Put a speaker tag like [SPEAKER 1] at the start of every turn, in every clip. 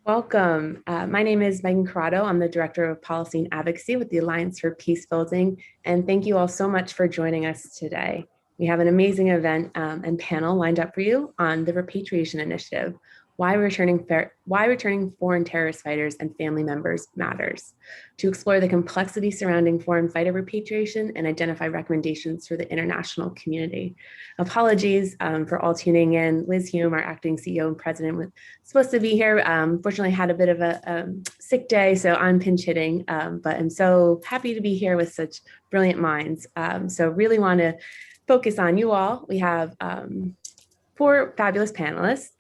[SPEAKER 1] Welcome. My name is Megan Corrado. I'm the Director of Policy and Advocacy with the Alliance for Peace Building. And thank you all so much for joining us today. We have an amazing event and panel lined up for you on the Repatriation Initiative, why returning foreign terrorist fighters and family members matters, to explore the complexity surrounding foreign fighter repatriation and identify recommendations for the international community. Apologies for all tuning in. Liz Hume, our acting CEO and president, was supposed to be here. Fortunately, had a bit of a sick day, so I'm pinch hitting, but I'm so happy to be here with such brilliant minds. So really want to focus on you all. We have four fabulous panelists.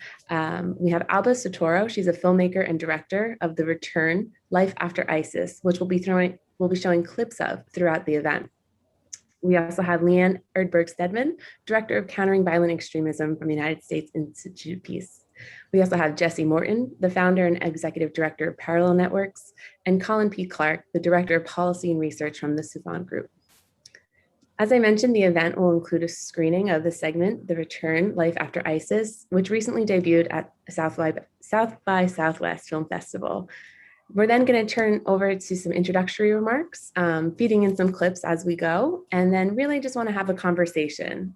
[SPEAKER 1] We have Alba Sotoro. She's a filmmaker and director of The Return: Life After ISIS, which we'll be showing clips of throughout the event. We also have Leanne Erdberg-Stedman, director of Countering Violent Extremism from the United States Institute of Peace. We also have Jesse Morton, the founder and executive director of Parallel Networks, and Colin P. Clark, the director of policy and research from the Sufan Group. As I mentioned, the event will include a screening of the segment, The Return: Life After ISIS, which recently debuted at South by Southwest Film Festival. We're then going to turn over to some introductory remarks, feeding in some clips as we go, and then really just want to have a conversation,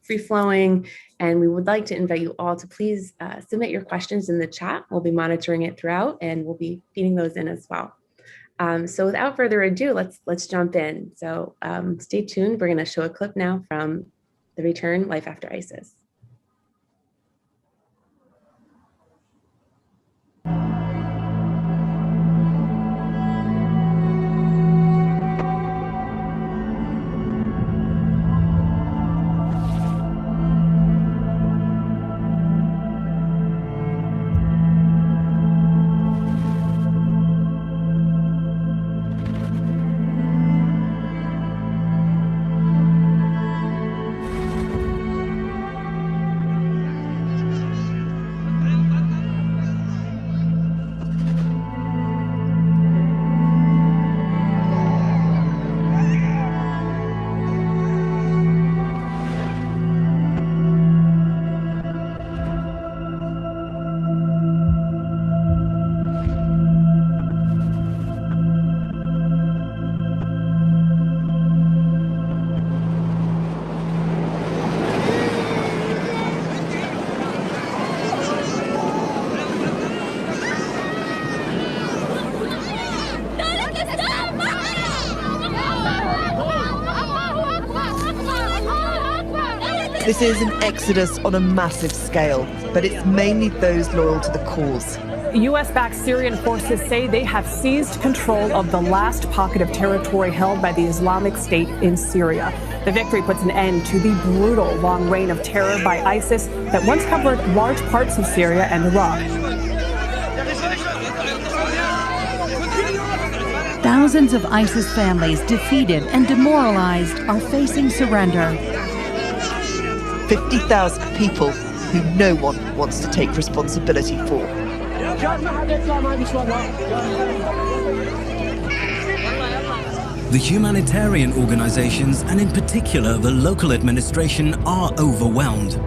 [SPEAKER 1] free-flowing, and we would like to invite you all to please submit your questions in the chat. We'll be monitoring it throughout, and we'll be feeding those in as well. So without further ado, let's jump in. So stay tuned. We're going to show a clip now from The Return: Life After ISIS.
[SPEAKER 2] This is an exodus on a massive scale, but it's mainly those loyal to the cause.
[SPEAKER 3] U.S.-backed Syrian forces say they have seized control of the last pocket of territory held by the Islamic State in Syria. The victory puts an end to the brutal long reign of terror by ISIS that once covered large parts of Syria and Iraq.
[SPEAKER 4] Thousands of ISIS families defeated and demoralized are facing surrender.
[SPEAKER 2] 50,000 people who no one wants to take responsibility for.
[SPEAKER 5] The humanitarian organizations, and in particular the local administration, are overwhelmed.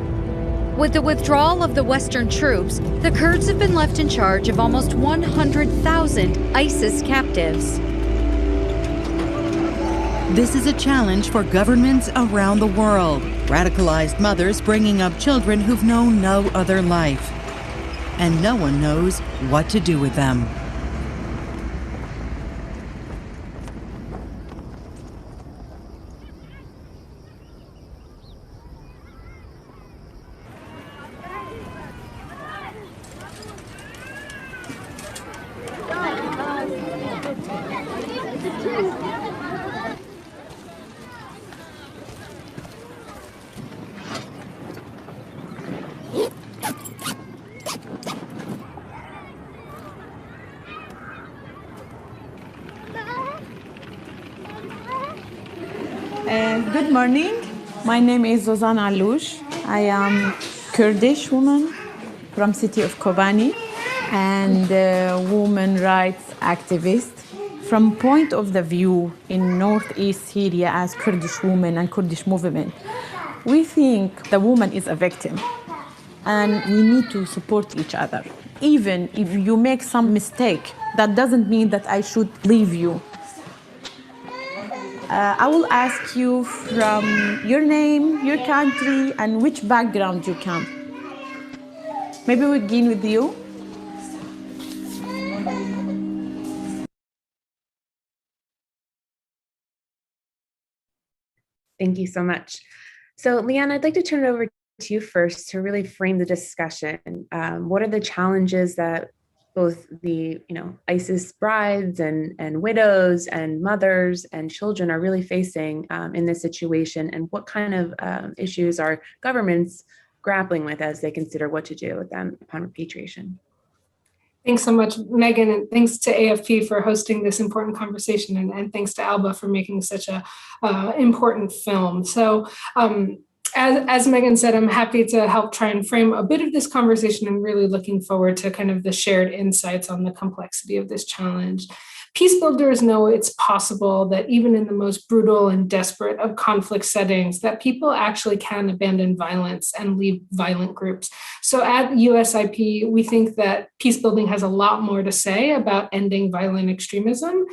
[SPEAKER 6] With the withdrawal of the Western troops, the Kurds have been left in charge of almost 100,000 ISIS captives.
[SPEAKER 4] This is a challenge for governments around the world. Radicalized mothers bringing up children who've known no other life. And no one knows what to do with them.
[SPEAKER 7] Good morning. My name is Zozan Alouche. I am Kurdish woman from city of Kobani and a woman rights activist. From point of the view in northeast Syria as Kurdish women and Kurdish movement, we think the woman is a victim and we need to support each other. even if you make some mistake, that doesn't mean that I should leave you. I will ask you from your name, your country, and which background you come. Maybe we begin with you.
[SPEAKER 1] Thank you so much. So, Leanne, I'd like to turn it over to you first to really frame the discussion. What are the challenges that both the ISIS brides and widows and mothers and children are really facing in this situation, and what kind of issues are governments grappling with as they consider what to do with them upon repatriation?
[SPEAKER 8] Thanks so much, Megan, and thanks to AFP for hosting this important conversation, and thanks to Alba for making such a important film. So as Megan said, I'm happy to help try and frame a bit of this conversation, and really looking forward to kind of the shared insights on the complexity of this challenge. Peace builders know it's possible that even in the most brutal and desperate of conflict settings, that people actually can abandon violence and leave violent groups. So at USIP, we think that peace building has a lot more to say about ending violent extremism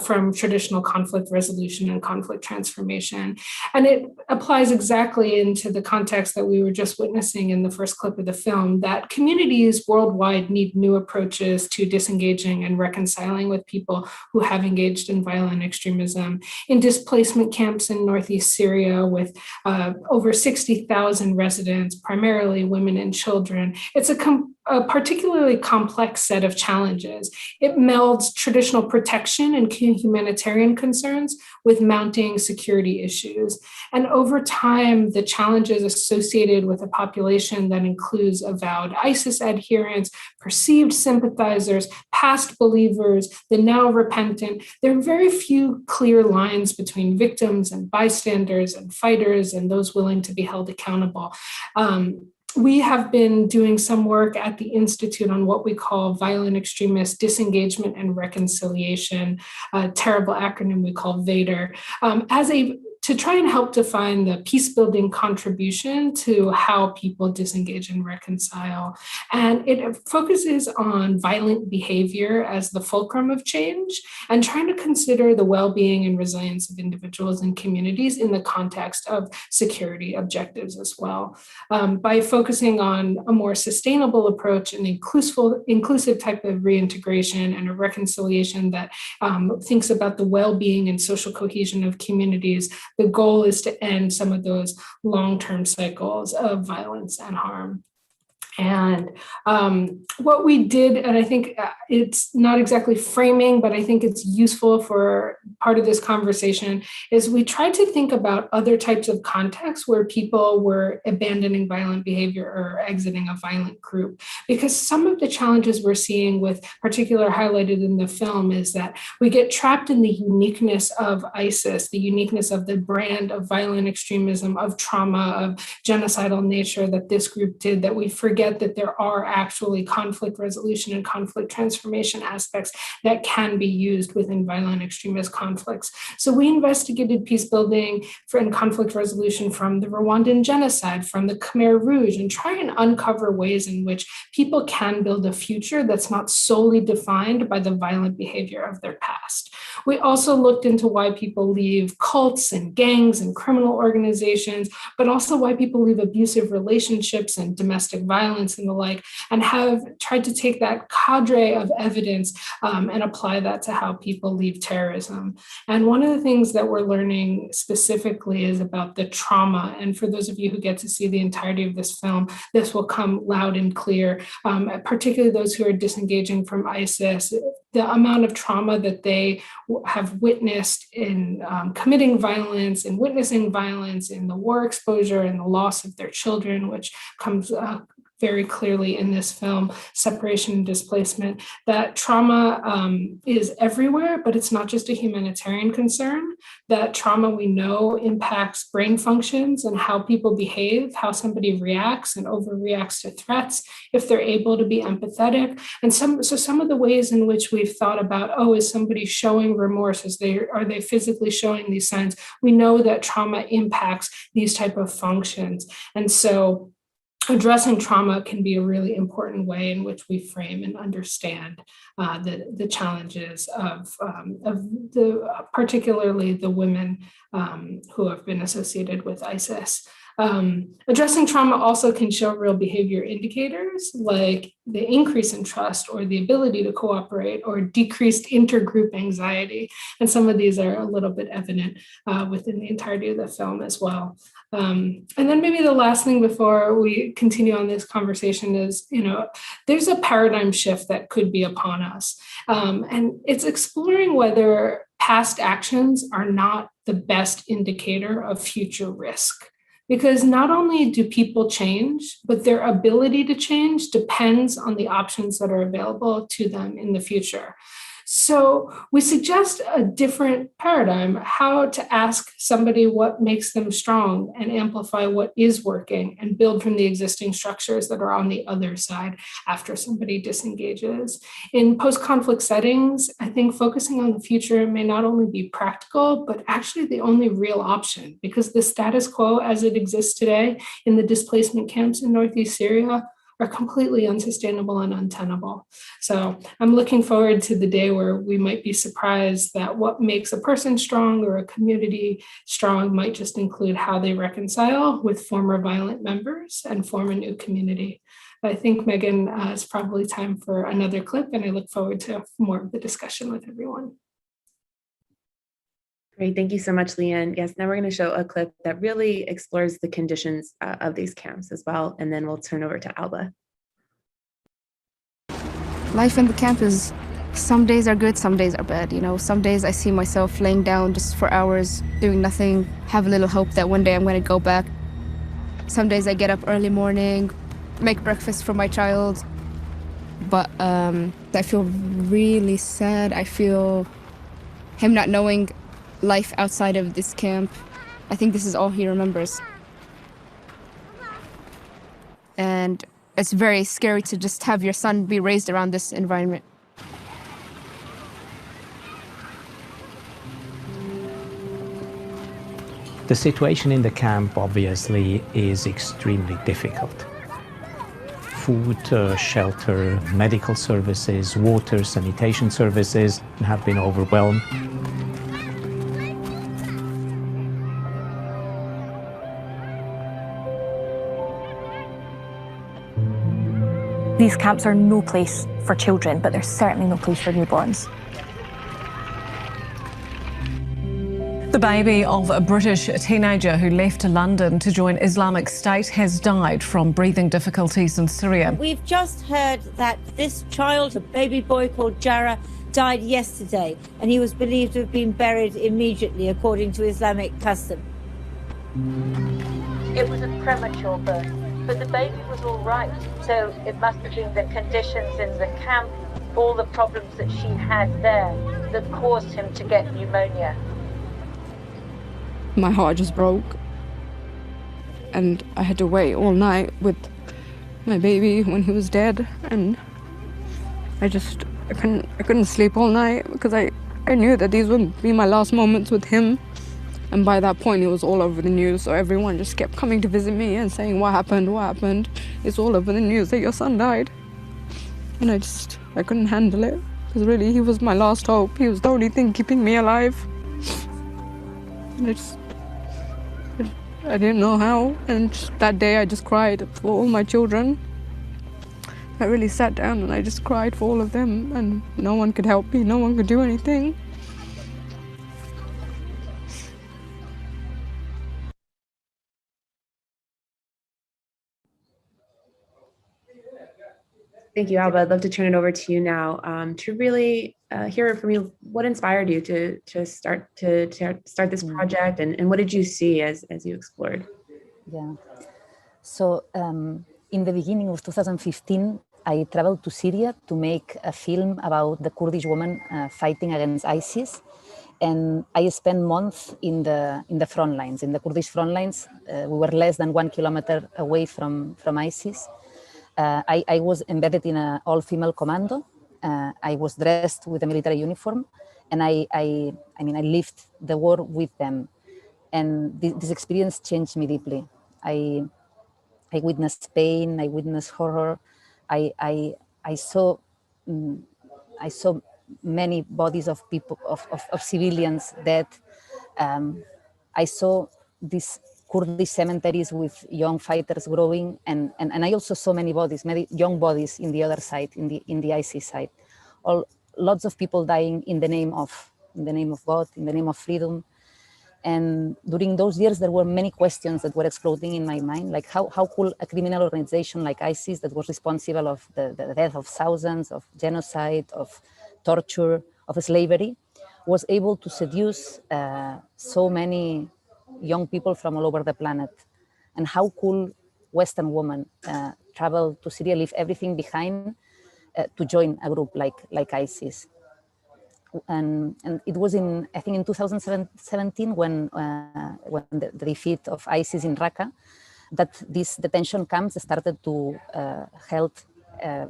[SPEAKER 8] from traditional conflict resolution and conflict transformation. And it applies exactly into the context that we were just witnessing in the first clip of the film, that communities worldwide need new approaches to disengaging and reconciling with people who have engaged in violent extremism. In displacement camps in Northeast Syria with over 60,000 residents, primarily women and children, it's a particularly complex set of challenges. It melds traditional protection and humanitarian concerns with mounting security issues. And over time, the challenges associated with a population that includes avowed ISIS adherents, perceived sympathizers, past believers, the now repentant, there are very few clear lines between victims and bystanders and fighters and those willing to be held accountable. We have been doing some work at the Institute on what we call violent extremist disengagement and reconciliation, a terrible acronym we call VADER, to try and help define the peace-building contribution to how people disengage and reconcile. And it focuses on violent behavior as the fulcrum of change, and trying to consider the well-being and resilience of individuals and communities in the context of security objectives as well. By focusing on a more sustainable approach, an inclusive type of reintegration, and a reconciliation that thinks about the well-being and social cohesion of communities, the goal is to end some of those long-term cycles of violence and harm. And what we did, and I think it's not exactly framing, but I think it's useful for part of this conversation, is we tried to think about other types of contexts where people were abandoning violent behavior or exiting a violent group. Because some of the challenges we're seeing, with particular highlighted in the film, is that we get trapped in the uniqueness of ISIS, the uniqueness of the brand of violent extremism, of trauma, of genocidal nature that this group did, that we forget that there are actually conflict resolution and conflict transformation aspects that can be used within violent extremist conflicts. So we investigated peace building and conflict resolution from the Rwandan genocide, from the Khmer Rouge, and try and uncover ways in which people can build a future that's not solely defined by the violent behavior of their past. We also looked into why people leave cults and gangs and criminal organizations, but also why people leave abusive relationships and domestic violence and the like, and have tried to take that cadre of evidence and apply that to how people leave terrorism. And one of the things that we're learning specifically is about the trauma. And for those of you who get to see the entirety of this film, this will come loud and clear, particularly those who are disengaging from ISIS, the amount of trauma that they have witnessed in committing violence and witnessing violence, in the war exposure and the loss of their children, which comes very clearly in this film, separation and displacement. That trauma is everywhere, but it's not just a humanitarian concern. That trauma, we know, impacts brain functions and how people behave, how somebody reacts and overreacts to threats, if they're able to be empathetic. And some of the ways in which we've thought about, is somebody showing remorse? Are they physically showing these signs? We know that trauma impacts these type of functions. And so addressing trauma can be a really important way in which we frame and understand the challenges of particularly the women who have been associated with ISIS. Addressing trauma also can show real behavior indicators like the increase in trust or the ability to cooperate or decreased intergroup anxiety. And some of these are a little bit evident within the entirety of the film as well. And then maybe the last thing before we continue on this conversation is, there's a paradigm shift that could be upon us. And it's exploring whether past actions are not the best indicator of future risk. Because not only do people change, but their ability to change depends on the options that are available to them in the future. So we suggest a different paradigm, how to ask somebody what makes them strong and amplify what is working and build from the existing structures that are on the other side after somebody disengages. In post-conflict settings, I think focusing on the future may not only be practical, but actually the only real option, because the status quo as it exists today in the displacement camps in Northeast Syria are completely unsustainable and untenable. So I'm looking forward to the day where we might be surprised that what makes a person strong or a community strong might just include how they reconcile with former violent members and form a new community. I think, Megan, it's probably time for another clip, and I look forward to more of the discussion with everyone.
[SPEAKER 1] Great, thank you so much, Leanne. Yes, now we're going to show a clip that really explores the conditions of these camps as well, and then we'll turn over to Alba.
[SPEAKER 9] Life in the camp is, some days are good, some days are bad, Some days I see myself laying down just for hours, doing nothing, have a little hope that one day I'm going to go back. Some days I get up early morning, make breakfast for my child, but I feel really sad. I feel him not knowing life outside of this camp. I think this is all he remembers. And it's very scary to just have your son be raised around this environment.
[SPEAKER 10] The situation in the camp obviously is extremely difficult. Food, shelter, medical services, water, sanitation services have been overwhelmed.
[SPEAKER 11] These camps are no place for children, but they're certainly no place for newborns.
[SPEAKER 3] The baby of a British teenager who left London to join Islamic State has died from breathing difficulties in Syria.
[SPEAKER 12] We've just heard that this child, a baby boy called Jarrah, died yesterday, and he was believed to have been buried immediately according to Islamic custom.
[SPEAKER 13] It was a premature birth, but the baby was all right. So it must have been the conditions in the camp, all the problems that she had there that caused him to get pneumonia.
[SPEAKER 9] My heart just broke, and I had to wait all night with my baby when he was dead, and I couldn't sleep all night because I knew that these would be my last moments with him. And by that point, it was all over the news, so everyone just kept coming to visit me and saying, what happened, what happened? It's all over the news that your son died. And I couldn't handle it, because really he was my last hope. He was the only thing keeping me alive. And I didn't know how, and that day I just cried for all my children. I really sat down and I just cried for all of them, and no one could help me, no one could do anything.
[SPEAKER 1] Thank you, Alba. I'd love to turn it over to you now to really hear from you. What inspired you to start this project, and what did you see as you explored?
[SPEAKER 14] Yeah. So in the beginning of 2015, I traveled to Syria to make a film about the Kurdish woman fighting against ISIS. And I spent months in the front lines, in the Kurdish front lines. We were less than 1 kilometer away from ISIS. I was embedded in an all-female commando. I was dressed with a military uniform, and I lived the war with them. And this experience changed me deeply. I I witnessed pain, I witnessed horror. I saw many bodies of people, of civilians dead. I saw these Kurdish cemeteries with young fighters growing, and I also saw many young bodies in the other side, in the ISIS side. Lots of people dying in the name of God, in the name of freedom. And during those years, there were many questions that were exploding in my mind, like how could a criminal organization like ISIS, that was responsible of the death of thousands, of genocide, of torture, of slavery, was able to seduce so many young people from all over the planet? And how could Western women travel to Syria, leave everything behind to join a group like ISIS? And it was I think in 2017 when the defeat of ISIS in Raqqa, that these detention camps started to hold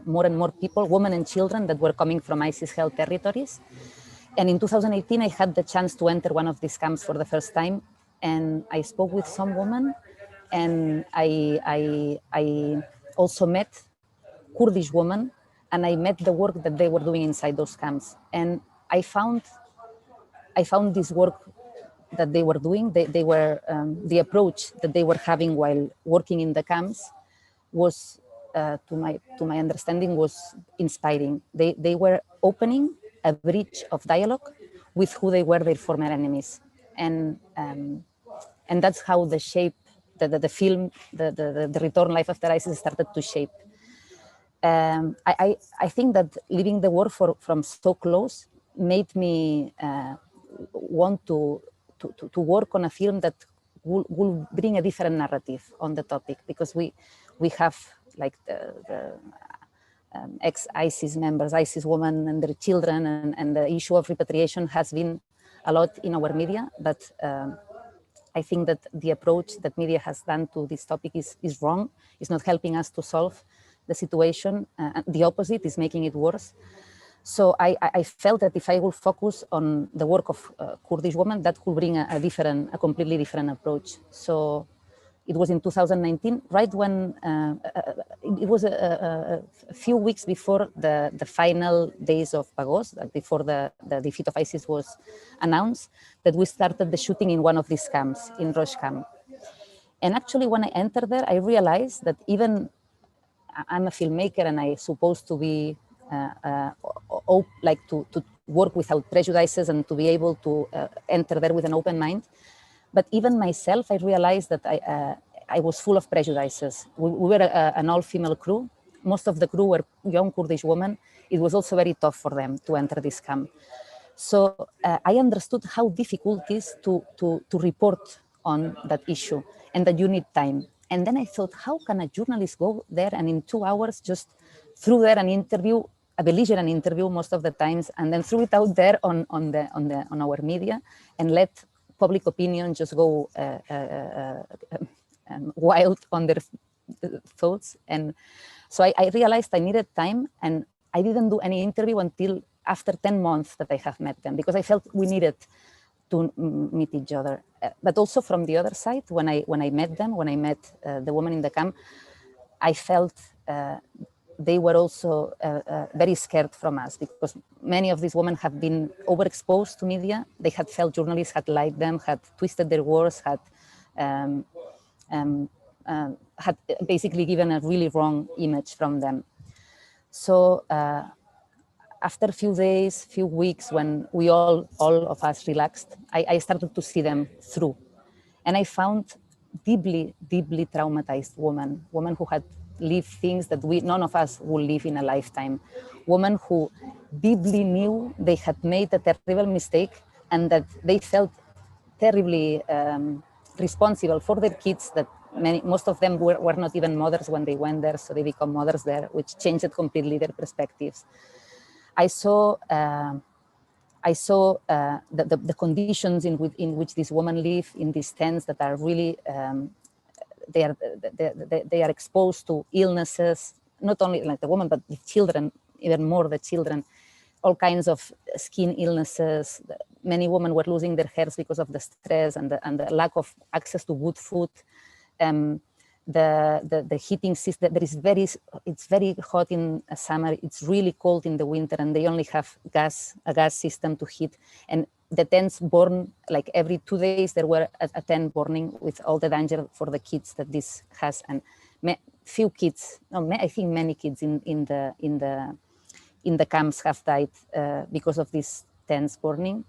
[SPEAKER 14] more and more people, women and children that were coming from ISIS-held territories. And in 2018, I had the chance to enter one of these camps for the first time, and I spoke with some women, and I also met Kurdish women, and I met the work that they were doing inside those camps. And I found this work that they were doing, they were, the approach that they were having while working in the camps was, to my understanding, was inspiring. They were opening a bridge of dialogue with who they were, their former enemies. And that's how the film, the Return Life After ISIS started to shape. I think that living the war from so close made me want to work on a film that will bring a different narrative on the topic, because we have like the ex-ISIS members, ISIS women and their children, and the issue of repatriation has been a lot in our media, but I think that the approach that media has done to this topic is wrong. It's not helping us to solve the situation. The opposite is making it worse. So I felt that if I will focus on the work of Kurdish women, that could bring a completely different approach. So it was in 2019, right when it was a few weeks before the final days of Bagos, before the defeat of ISIS was announced, that we started the shooting in one of these camps, in Rosh camp. And actually, when I entered there, I realized that even I'm a filmmaker and I'm supposed to be like to work without prejudices and to be able to enter there with an open mind. But even myself, I realized that I was full of prejudices. We were an all-female crew. Most of the crew were young Kurdish women. It was also very tough for them to enter this camp. So I understood how difficult it is to report on that issue, and that you need time. And then I thought, how can a journalist go there and in 2 hours just throw there an interview, a belligerent interview most of the times, and then throw it out there on our media and let public opinion just go wild on their thoughts. And so I realized I needed time, and I didn't do any interview until after 10 months that I have met them, because I felt we needed to meet each other. But also from the other side, when I met them, when I met the woman in the camp, I felt they were also very scared from us, because many of these women have been overexposed to media. They had felt journalists had lied them, had twisted their words, had basically given a really wrong image from them. So after a few days, few weeks, when we all of us relaxed, I started to see them through. And I found deeply, deeply traumatized women who had lived things that none of us will live in a lifetime. Women who deeply knew they had made a terrible mistake, and that they felt terribly responsible for their kids, that most of them were not even mothers when they went there, so they become mothers there, which changed completely their perspectives. I saw the conditions in which these women live in these tents that are really, they are exposed to illnesses, not only like the woman, but the children, even more the children, all kinds of skin illnesses. Many women were losing their hairs because of the stress and the lack of access to good food. the heating system. It's very hot in summer. It's really cold in the winter, and they only have a gas system to heat. And the tents burn like every 2 days. There were a tent burning with all the danger for the kids that this has. And few kids, I think many kids in the camps have died because of these tents burning.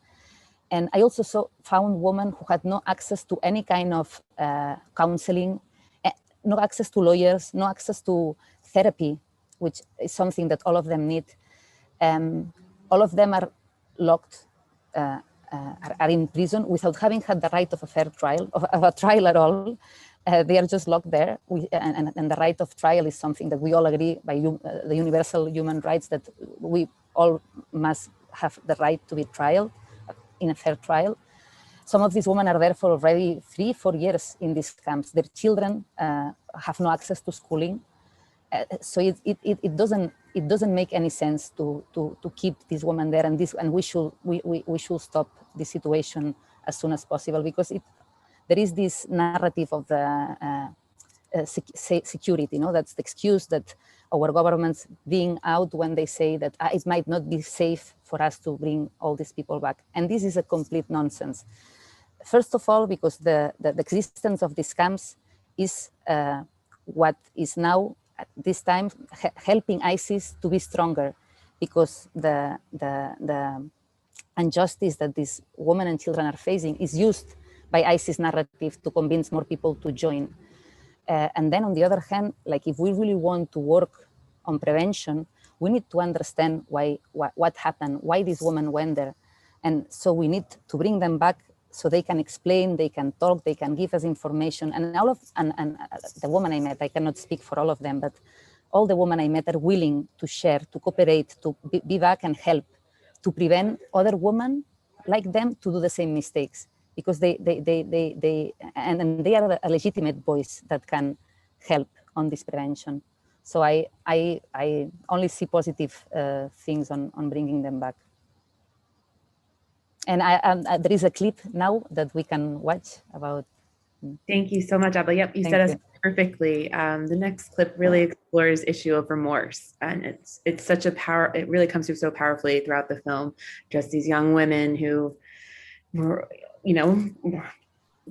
[SPEAKER 14] And I also found women who had no access to any kind of counseling, no access to lawyers, no access to therapy, which is something that all of them need. All of them are locked, are in prison without having had the right of a fair trial, of a trial at all. They are just locked there. And the right of trial is something that we all agree by the universal human rights, that we all must have the right to be trialed in a fair trial. Some of these women are there for already 3-4 years in these camps. Their children have no access to schooling. So it doesn't make any sense to keep these women there, and we should stop this situation as soon as possible, because there is this narrative of the security, that's the excuse that our governments being out when they say that it might not be safe for us to bring all these people back. And this is a complete nonsense. First of all, because the existence of these camps is what is now at this time helping ISIS to be stronger, because the injustice that these women and children are facing is used by ISIS narrative to convince more people to join. And then on the other hand, like if we really want to work on prevention, we need to understand what happened, why these women went there. And so we need to bring them back so they can explain, they can talk, they can give us information. And the women I met, I cannot speak for all of them, but all the women I met are willing to share, to cooperate, to be back and help, to prevent other women like them to do the same mistakes, because they are a legitimate voice that can help on this prevention. So I only see positive things on bringing them back. And there is a clip now that we can watch about.
[SPEAKER 1] Thank you so much, Abba. Yep, you said us perfectly. The next clip really explores issue of remorse, and it's such a power. It really comes through so powerfully throughout the film. Just these young women who were,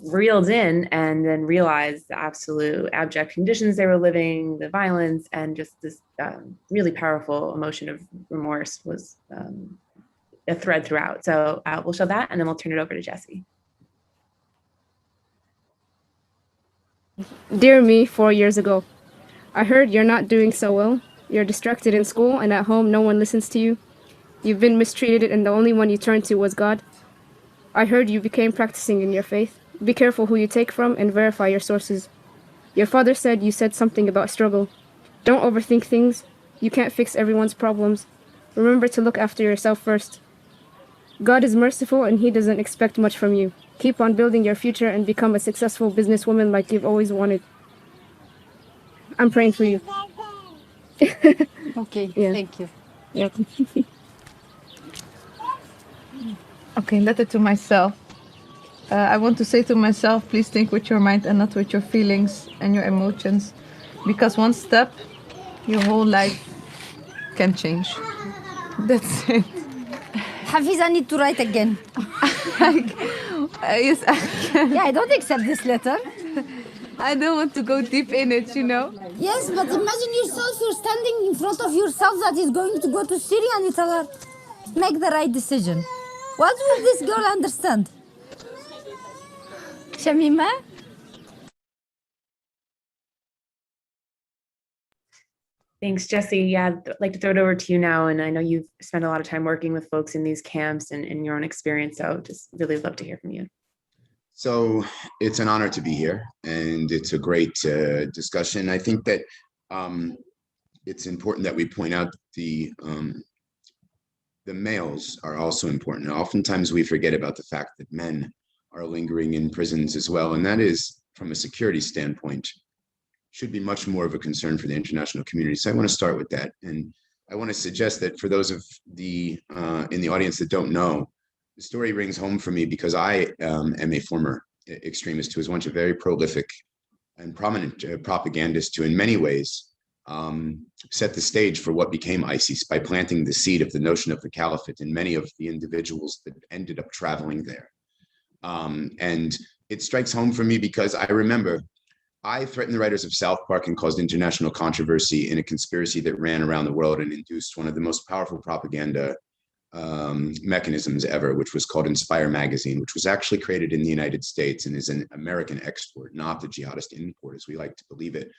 [SPEAKER 1] reeled in and then realized the absolute abject conditions they were living, the violence, and just this really powerful emotion of remorse was a thread throughout. So we'll show that, and then we'll turn it over to Jesse.
[SPEAKER 15] Dear me, 4 years ago. I heard you're not doing so well. You're distracted in school, and at home no one listens to you. You've been mistreated, and the only one you turned to was God. I heard you became practicing in your faith. Be careful who you take from and verify your sources. Your father said you said something about struggle. Don't overthink things. You can't fix everyone's problems. Remember to look after yourself first. God is merciful, and He doesn't expect much from you. Keep on building your future and become a successful businesswoman like you've always wanted. I'm praying for you.
[SPEAKER 7] Okay,
[SPEAKER 15] yeah.
[SPEAKER 7] Thank you.
[SPEAKER 15] Yeah.
[SPEAKER 7] Okay, letter to myself. I want to say to myself, please think with your mind and not with your feelings and your emotions, because one step, your whole life can change. That's it.
[SPEAKER 12] Hafiz, I need to write again.
[SPEAKER 7] Yes, I can.
[SPEAKER 12] Yeah, I don't accept this letter.
[SPEAKER 7] I don't want to go deep in it,
[SPEAKER 12] Yes, but imagine yourself, you're standing in front of yourself that is going to go to Syria, and you tell her, make the right decision. What will this girl understand? Shamima?
[SPEAKER 1] Thanks, Jesse. Yeah, I'd like to throw it over to you now. And I know you've spent a lot of time working with folks in these camps and in your own experience. So just really love to hear from you.
[SPEAKER 16] So it's an honor to be here, and it's a great discussion. I think that it's important that we point out the males are also important. And oftentimes we forget about the fact that men are lingering in prisons as well. And that is, from a security standpoint, should be much more of a concern for the international community. So I want to start with that. And I want to suggest that for those of the in the audience that don't know, the story rings home for me because I am a former extremist who was once a very prolific and prominent propagandists who in many ways set the stage for what became ISIS by planting the seed of the notion of the caliphate in many of the individuals that ended up traveling there. And it strikes home for me because I remember I threatened the writers of South Park and caused international controversy in a conspiracy that ran around the world and induced one of the most powerful propaganda mechanisms ever, which was called Inspire Magazine, which was actually created in the United States and is an American export, not the jihadist import, as we like to believe it.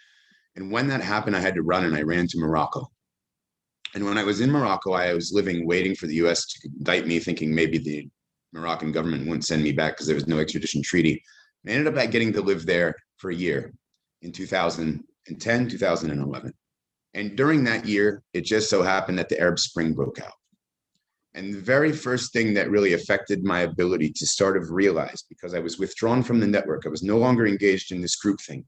[SPEAKER 16] And when that happened, I had to run, and I ran to Morocco. And when I was in Morocco, I was waiting for the US to indict me, thinking maybe the Moroccan government wouldn't send me back because there was no extradition treaty. I ended up getting to live there for a year in 2010, 2011. And during that year, it just so happened that the Arab Spring broke out. And the very first thing that really affected my ability to sort of realize, because I was withdrawn from the network, I was no longer engaged in this groupthink.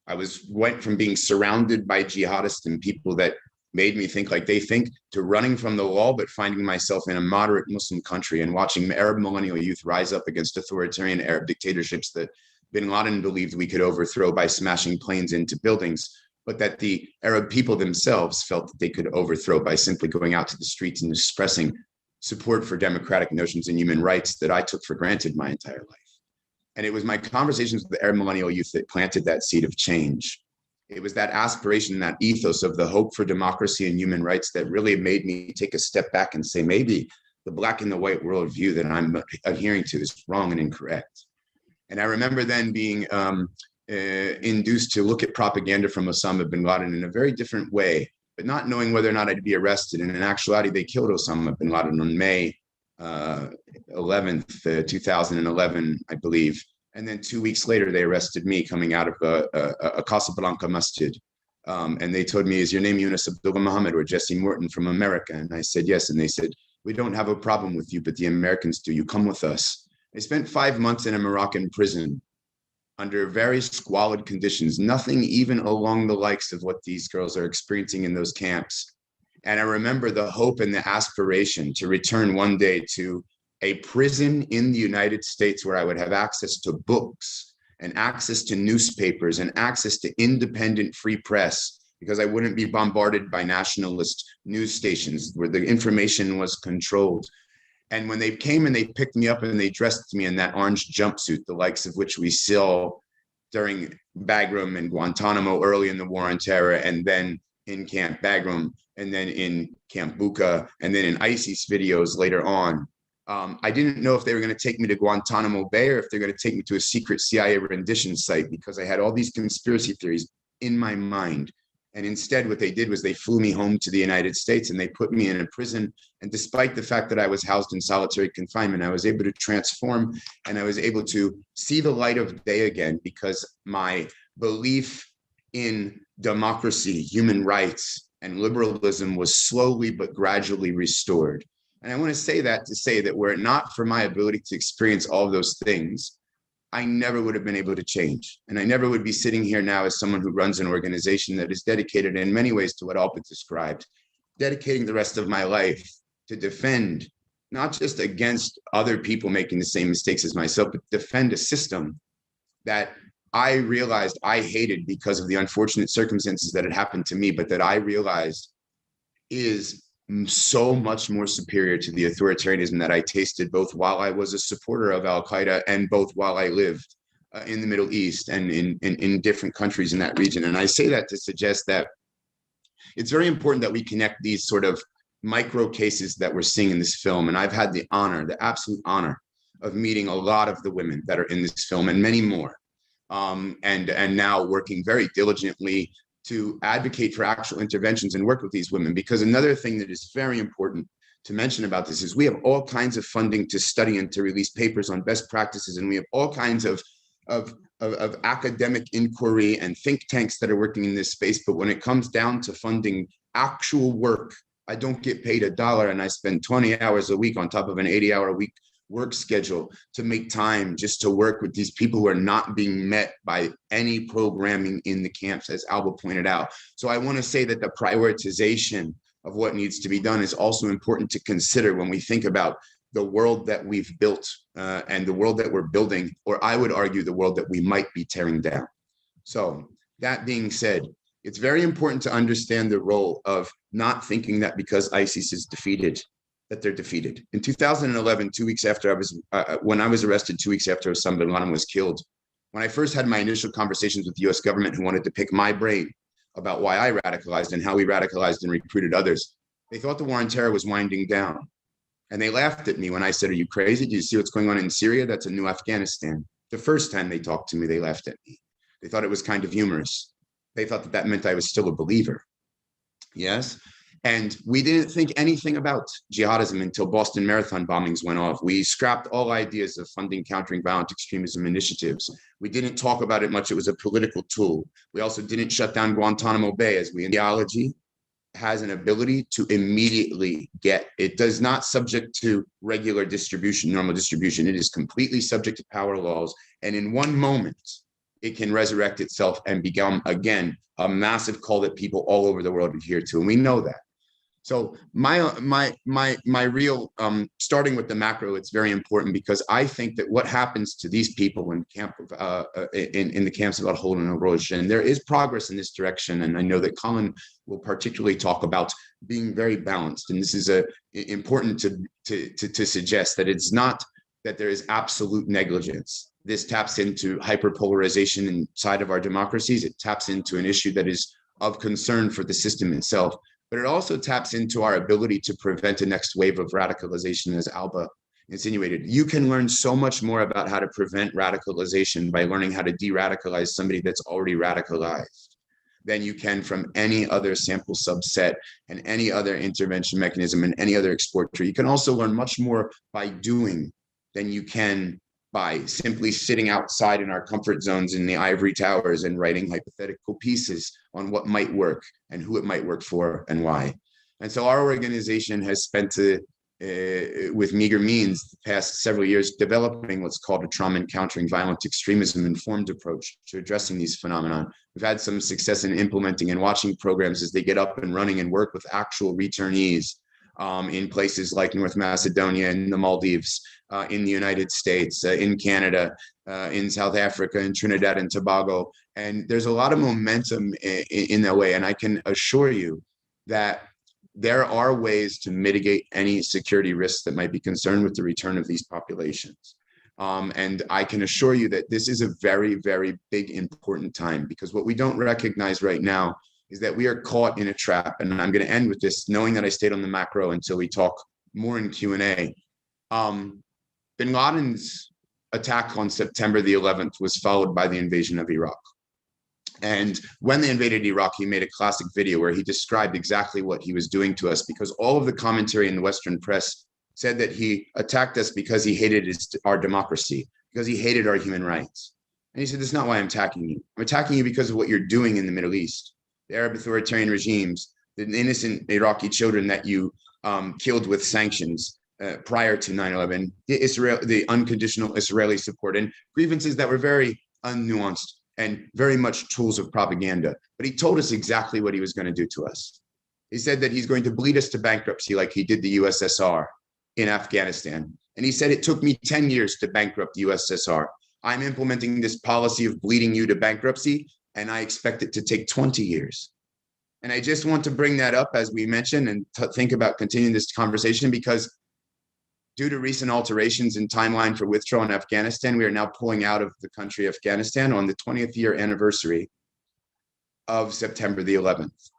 [SPEAKER 16] I went from being surrounded by jihadists and people that made me think like they think, to running from the law, but finding myself in a moderate Muslim country and watching Arab millennial youth rise up against authoritarian Arab dictatorships that bin Laden believed we could overthrow by smashing planes into buildings, but that the Arab people themselves felt that they could overthrow by simply going out to the streets and expressing support for democratic notions and human rights that I took for granted my entire life. And it was my conversations with the Arab millennial youth that planted that seed of change. It was that aspiration, that ethos of the hope for democracy and human rights that really made me take a step back and say, maybe the black and the white worldview that I'm adhering to is wrong and incorrect. And I remember then being induced to look at propaganda from Osama bin Laden in a very different way, but not knowing whether or not I'd be arrested. And in actuality, they killed Osama bin Laden on May 11th, 2011, I believe. And then 2 weeks later, they arrested me coming out of a Casablanca masjid. And they told me, is your name Yunus Abdullah Muhammad or Jesse Morton from America? And I said, yes. And they said, we don't have a problem with you, but the Americans do. You come with us. I spent 5 months in a Moroccan prison under very squalid conditions, nothing even along the likes of what these girls are experiencing in those camps. And I remember the hope and the aspiration to return one day to a prison in the United States where I would have access to books and access to newspapers and access to independent free press, because I wouldn't be bombarded by nationalist news stations where the information was controlled. And when they came and they picked me up and they dressed me in that orange jumpsuit, the likes of which we saw during Bagram and Guantanamo early in the War on Terror, and then in Camp Bagram, and then in Camp Bucca, and then in ISIS videos later on, I didn't know if they were going to take me to Guantanamo Bay or if they're going to take me to a secret CIA rendition site, because I had all these conspiracy theories in my mind. And instead, what they did was they flew me home to the United States and they put me in a prison. And despite the fact that I was housed in solitary confinement, I was able to transform and I was able to see the light of day again, because my belief in democracy, human rights, and liberalism was slowly but gradually restored. And I want to say that were it not for my ability to experience all of those things, I never would have been able to change. And I never would be sitting here now as someone who runs an organization that is dedicated in many ways to what Albert described, dedicating the rest of my life to defend, not just against other people making the same mistakes as myself, but defend a system that I realized I hated because of the unfortunate circumstances that had happened to me, but that I realized is so much more superior to the authoritarianism that I tasted both while I was a supporter of Al-Qaeda and both while I lived in the Middle East and in different countries in that region. And I say that to suggest that it's very important that we connect these sort of micro cases that we're seeing in this film. And I've had the honor, the absolute honor of meeting a lot of the women that are in this film and many more. And now working very diligently to advocate for actual interventions and work with these women. Because another thing that is very important to mention about this is we have all kinds of funding to study and to release papers on best practices. And we have all kinds of academic inquiry and think tanks that are working in this space. But when it comes down to funding actual work, I don't get paid $1 and I spend 20 hours a week on top of an 80-hour-a-week work schedule to make time just to work with these people who are not being met by any programming in the camps, as Alba pointed out. So I want to say that the prioritization of what needs to be done is also important to consider when we think about the world that we've built and the world that we're building, or I would argue the world that we might be tearing down. So that being said, it's very important to understand the role of not thinking that because ISIS is defeated, that they're defeated. In 2011, 2 weeks after when I was arrested, 2 weeks after Osama bin Laden was killed, when I first had my initial conversations with the US government who wanted to pick my brain about why I radicalized and how we radicalized and recruited others, they thought the war on terror was winding down. And they laughed at me when I said, "Are you crazy? Do you see what's going on in Syria? That's a new Afghanistan." The first time they talked to me, they laughed at me. They thought it was kind of humorous. They thought that that meant I was still a believer. Yes. And we didn't think anything about jihadism until Boston Marathon bombings went off. We scrapped all ideas of funding countering violent extremism initiatives. We didn't talk about it much. It was a political tool. We also didn't shut down Guantanamo Bay, as we ideology has an ability to immediately get. It does not subject to regular distribution, normal distribution. It is completely subject to power laws. And in one moment, it can resurrect itself and become, again, a massive call that people all over the world adhere to. And we know that. So my real, starting with the macro, it's very important because I think that what happens to these people in the camps of Al-Hol and Al-Roj, and there is progress in this direction. And I know that Colin will particularly talk about being very balanced. And this is important to suggest that it's not that there is absolute negligence. This taps into hyperpolarization inside of our democracies. It taps into an issue that is of concern for the system itself. But it also taps into our ability to prevent a next wave of radicalization, as Alba insinuated. You can learn so much more about how to prevent radicalization by learning how to de-radicalize somebody that's already radicalized than you can from any other sample subset and any other intervention mechanism and any other exposure. You can also learn much more by doing than you can by simply sitting outside in our comfort zones in the ivory towers and writing hypothetical pieces on what might work and who it might work for and why. And so our organization has spent, with meager means, the past several years developing what's called a trauma and countering violent extremism informed approach to addressing these phenomena. We've had some success in implementing and watching programs as they get up and running and work with actual returnees in places like North Macedonia and the Maldives, in the United States, in Canada, in South Africa, in Trinidad and Tobago. And there's a lot of momentum in that way. And I can assure you that there are ways to mitigate any security risks that might be concerned with the return of these populations. And I can assure you that this is a very, very big, important time, because what we don't recognize right now is that we are caught in a trap. And I'm going to end with this, knowing that I stayed on the macro until we talk more in Q&A. Bin Laden's attack on September the 11th was followed by the invasion of Iraq. And when they invaded Iraq, he made a classic video where he described exactly what he was doing to us, because all of the commentary in the Western press said that he attacked us because he hated our democracy, because he hated our human rights. And he said, "That's not why I'm attacking you. I'm attacking you because of what you're doing in the Middle East. The Arab authoritarian regimes, the innocent Iraqi children that you killed with sanctions prior to 9/11, the unconditional Israeli support, and grievances that were very unnuanced and very much tools of propaganda." But he told us exactly what he was going to do to us. He said that he's going to bleed us to bankruptcy like he did the USSR in Afghanistan. And he said, "It took me 10 years to bankrupt the USSR. I'm implementing this policy of bleeding you to bankruptcy, and I expect it to take 20 years. And I just want to bring that up, as we mentioned, and think about continuing this conversation, because due to recent alterations in timeline for withdrawal in Afghanistan, we are now pulling out of the country Afghanistan on the 20th year anniversary of September the 11th.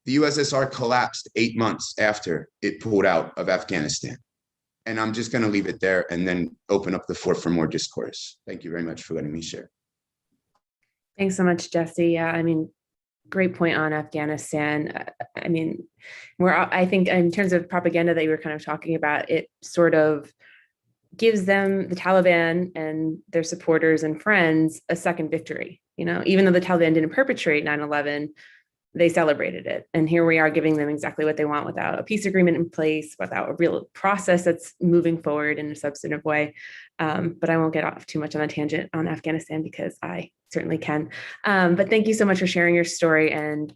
[SPEAKER 16] The USSR collapsed 8 months after it pulled out of Afghanistan. And I'm just going to leave it there and then open up the floor for more discourse. Thank you very much for letting me share.
[SPEAKER 1] Thanks so much, Jesse. Yeah, I mean, great point on Afghanistan. I mean, I think in terms of propaganda that you were kind of talking about, it sort of gives them, the Taliban and their supporters and friends, a second victory. You know, even though the Taliban didn't perpetrate 9/11, they celebrated it. And here we are giving them exactly what they want without a peace agreement in place, without a real process that's moving forward in a substantive way. But I won't get off too much on a tangent on Afghanistan, because I certainly can. But thank you so much for sharing your story. And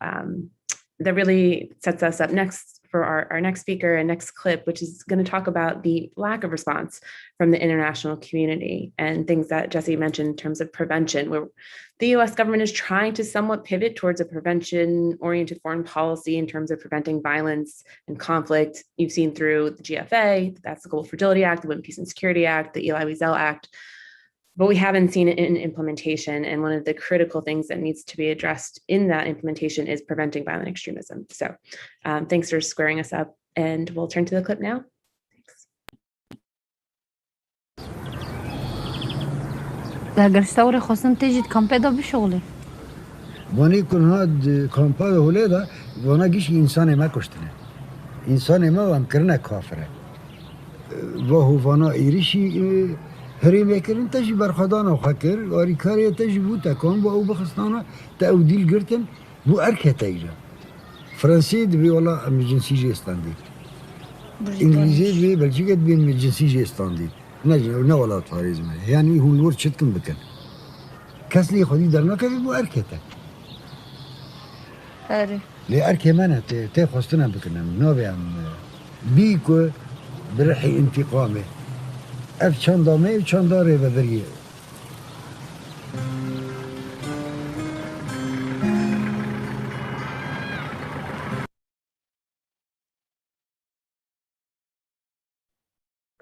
[SPEAKER 1] that really sets us up next for our next speaker and next clip, which is going to talk about the lack of response from the international community and things that Jesse mentioned in terms of prevention, where the US government is trying to somewhat pivot towards a prevention-oriented foreign policy in terms of preventing violence and conflict. You've seen through the GFA, that's the Global Fertility Act, the Women, Peace and Security Act, the Eli Wiesel Act, but we haven't seen it in implementation. And one of the critical things that needs to be addressed in that implementation is preventing violent extremism. So thanks for squaring us up, and we'll turn to the clip now.
[SPEAKER 17] اگر استوري خواستن تجد كم پیدا بشغله
[SPEAKER 18] وانی کن هاد کامپا هولیدا وانا گیش انسان ما کشتنه انسان ما هم کرنه کافره و هو وانا ایریشی هری میکردن تجی برخدان و خکر آری کاری تجی بود تکان با او بخستانه تا او دیل گرتن بو ارکه تیجا فرانسی دبی والا ام جنسی جی استاندی انگلیزی دبی بلژیک دبی ام جنسی جی استاندی نه ولا طارزمه يعني هو الورد شتكم بكن كسلي خدي درنا كذي بو اركته
[SPEAKER 17] اري
[SPEAKER 18] لي اركي مانا تي خستنا بكن نوبي ام بيكو برحي انتقامه اف چاندامه و چانداره ببريه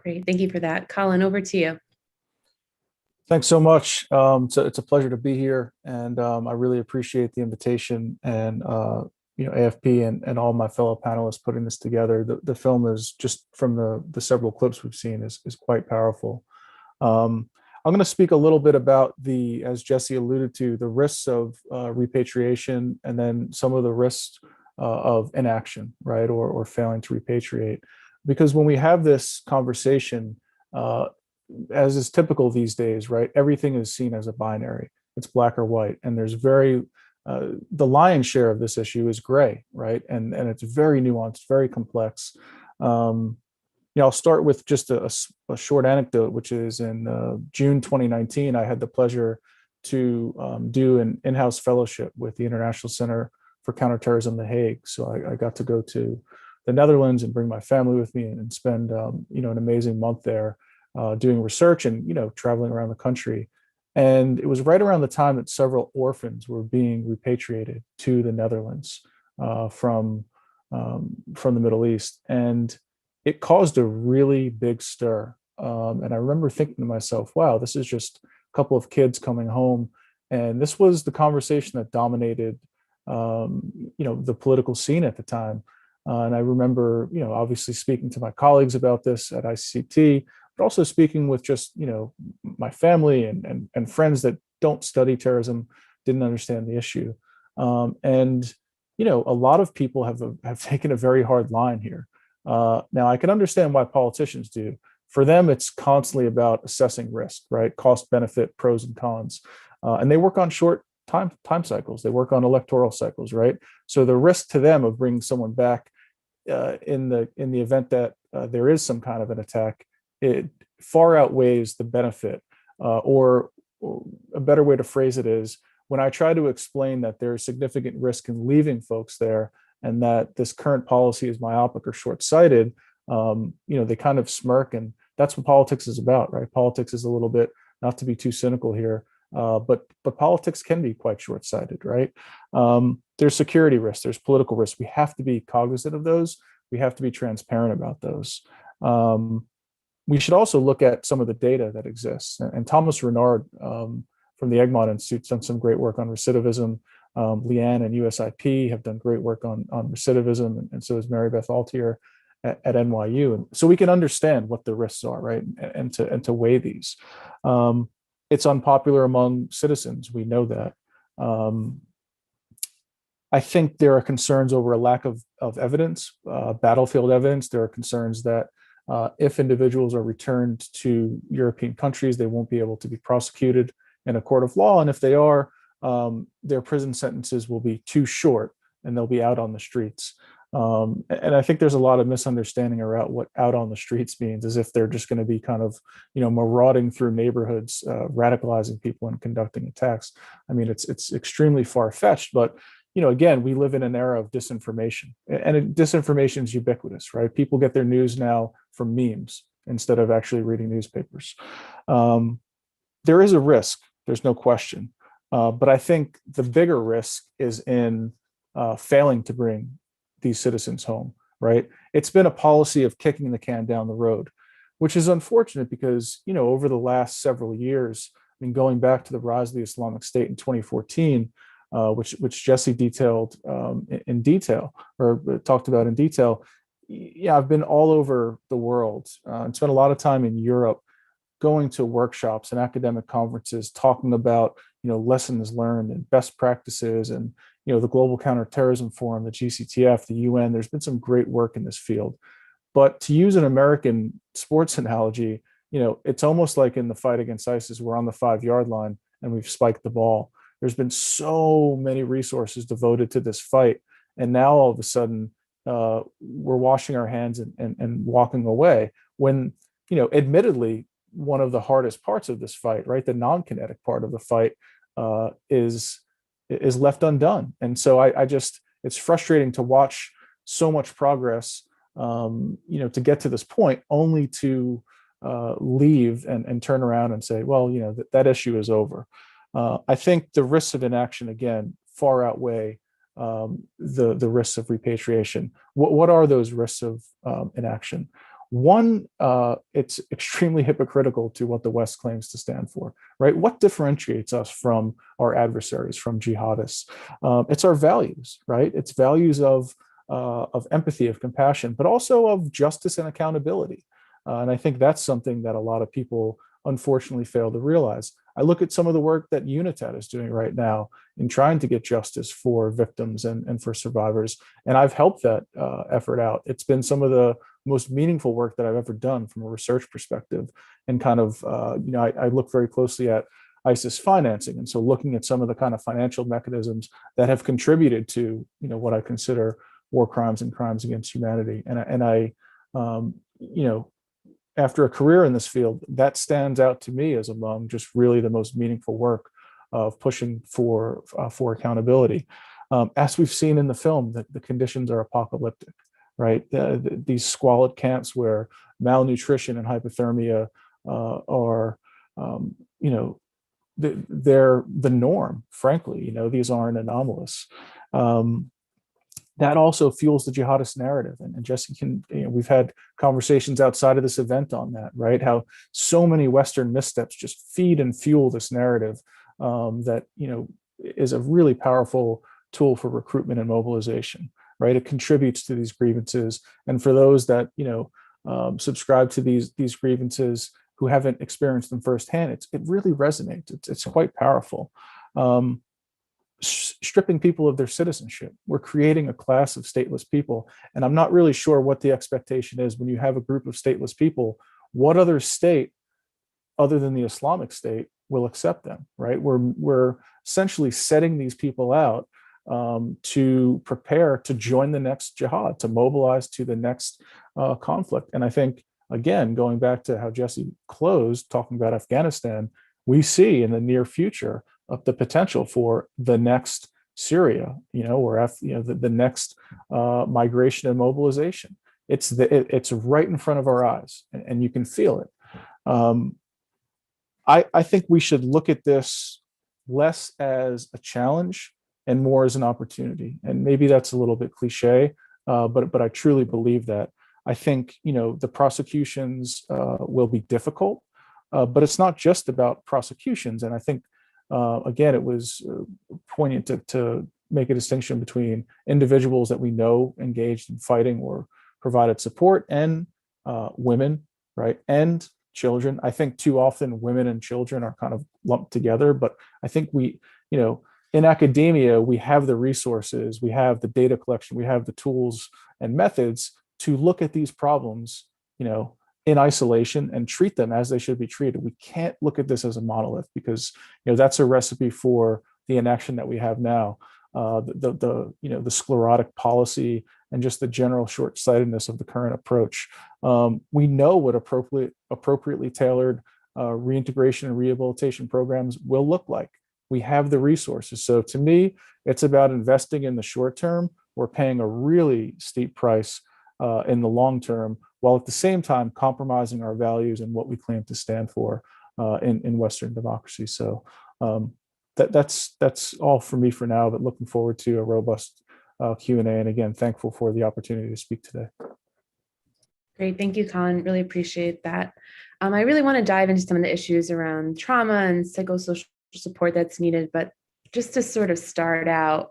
[SPEAKER 1] Great, thank you for that. Colin, over to you.
[SPEAKER 19] Thanks so much. So it's a pleasure to be here, and I really appreciate the invitation and AFP and all my fellow panelists putting this together. The film is just from the several clips we've seen is quite powerful. I'm going to speak a little bit about as Jesse alluded to, the risks of repatriation, and then some of the risks of inaction, right, or failing to repatriate. Because when we have this conversation, as is typical these days, right, everything is seen as a binary. It's black or white, and there's the lion's share of this issue is gray, right, and it's very nuanced, very complex. I'll start with just a short anecdote, which is in June 2019, I had the pleasure to do an in-house fellowship with the International Center for Counterterrorism, The Hague. So I got to go to the Netherlands and bring my family with me and spend an amazing month there doing research and traveling around the country. And it was right around the time that several orphans were being repatriated to the Netherlands from the Middle East, and it caused a really big stir. And I remember thinking to myself, "Wow, this is just a couple of kids coming home," and this was the conversation that dominated the political scene at the time. And I remember, obviously speaking to my colleagues about this at ICT, but also speaking with just, my family and friends that don't study terrorism, didn't understand the issue. And a lot of people have taken a very hard line here. Now, I can understand why politicians do. For them, it's constantly about assessing risk, right? Cost, benefit, pros and cons. And they work on short time cycles. They work on electoral cycles, right? So the risk to them of bringing someone back in the event that there is some kind of an attack, it far outweighs the benefit. Or a better way to phrase it is, when I try to explain that there is significant risk in leaving folks there, and that this current policy is myopic or short-sighted, they kind of smirk, and that's what politics is about, right? Politics is a little bit, not to be too cynical here, but politics can be quite short-sighted, right? There's security risks, there's political risks. We have to be cognizant of those. We have to be transparent about those. We should also look at some of the data that exists. And Thomas Renard from the Egmont Institute has done some great work on recidivism. Leanne and USIP have done great work on recidivism, and so has Mary Beth Altier at NYU. And so we can understand what the risks are, right? And to weigh these. It's unpopular among citizens. We know that. I think there are concerns over a lack of evidence, battlefield evidence. There are concerns that if individuals are returned to European countries, they won't be able to be prosecuted in a court of law. And if they are, their prison sentences will be too short and they'll be out on the streets. And I think there's a lot of misunderstanding around what out on the streets means, as if they're just going to be kind of, marauding through neighborhoods, radicalizing people and conducting attacks. I mean, it's extremely far-fetched, but, again, we live in an era of disinformation, and disinformation is ubiquitous, right? People get their news now from memes instead of actually reading newspapers. There is a risk, there's no question. But I think the bigger risk is in failing to bring these citizens home, right? It's been a policy of kicking the can down the road, which is unfortunate because, over the last several years, I mean, going back to the rise of the Islamic State in 2014, which Jesse detailed in detail, or talked about in detail. Yeah, I've been all over the world and spent a lot of time in Europe, going to workshops and academic conferences, talking about lessons learned and best practices, and the Global Counterterrorism Forum, the GCTF, the UN. There's been some great work in this field. But to use an American sports analogy, it's almost like in the fight against ISIS, we're on the 5-yard line and we've spiked the ball. There's been so many resources devoted to this fight. And now all of a sudden, we're washing our hands and walking away when, admittedly, one of the hardest parts of this fight, right, the non-kinetic part of the fight, is left undone. And so I just, it's frustrating to watch so much progress, to get to this point, only to leave and turn around and say, well, that issue is over. I think the risks of inaction, again, far outweigh the risks of repatriation. What are those risks of inaction? One, it's extremely hypocritical to what the West claims to stand for, right? What differentiates us from our adversaries, from jihadists? It's our values, right? It's values of empathy, of compassion, but also of justice and accountability. And I think that's something that a lot of people unfortunately fail to realize. I look at some of the work that UNITAD is doing right now in trying to get justice for victims and for survivors. And I've helped that effort out. It's been some of the most meaningful work that I've ever done from a research perspective. And kind of, I look very closely at ISIS financing. And so looking at some of the kind of financial mechanisms that have contributed to, what I consider war crimes and crimes against humanity. And I after a career in this field, that stands out to me as among just really the most meaningful work of pushing for accountability. As we've seen in the film, that the conditions are apocalyptic, right? These squalid camps where malnutrition and hypothermia are, they're the norm, frankly. These aren't anomalous. That also fuels the jihadist narrative. And Jesse we've had conversations outside of this event on that, right? How so many Western missteps just feed and fuel this narrative that, is a really powerful tool for recruitment and mobilization, right? It contributes to these grievances. And for those that, subscribe to these grievances who haven't experienced them firsthand, it really resonates. It's quite powerful. Stripping people of their citizenship. We're creating a class of stateless people. And I'm not really sure what the expectation is when you have a group of stateless people. What other state, other than the Islamic State, will accept them, right? We're essentially setting these people out to prepare to join the next jihad, to mobilize to the next conflict. And I think, again, going back to how Jesse closed, talking about Afghanistan, we see in the near future of the potential for the next Syria, or the next migration and mobilization. It's right in front of our eyes, and you can feel it. I think we should look at this less as a challenge and more as an opportunity. And maybe that's a little bit cliche, but I truly believe that. I think the prosecutions will be difficult, but it's not just about prosecutions. And I think again, it was poignant to make a distinction between individuals that we know engaged in fighting or provided support and women, right? And children. I think too often women and children are kind of lumped together, but I think we, in academia, we have the resources, we have the data collection, we have the tools and methods to look at these problems, in isolation and treat them as they should be treated. We can't look at this as a monolith because that's a recipe for the inaction that we have now. The sclerotic policy and just the general short-sightedness of the current approach. We know what appropriately tailored reintegration and rehabilitation programs will look like. We have the resources. So to me, it's about investing in the short term. We're paying a really steep price in the long term, while at the same time compromising our values and what we claim to stand for in Western democracy. So that's all for me for now, but looking forward to a robust Q&A. And again, thankful for the opportunity to speak today.
[SPEAKER 1] Great, thank you, Colin. Really appreciate that. I really want to dive into some of the issues around trauma and psychosocial support that's needed, but just to sort of start out,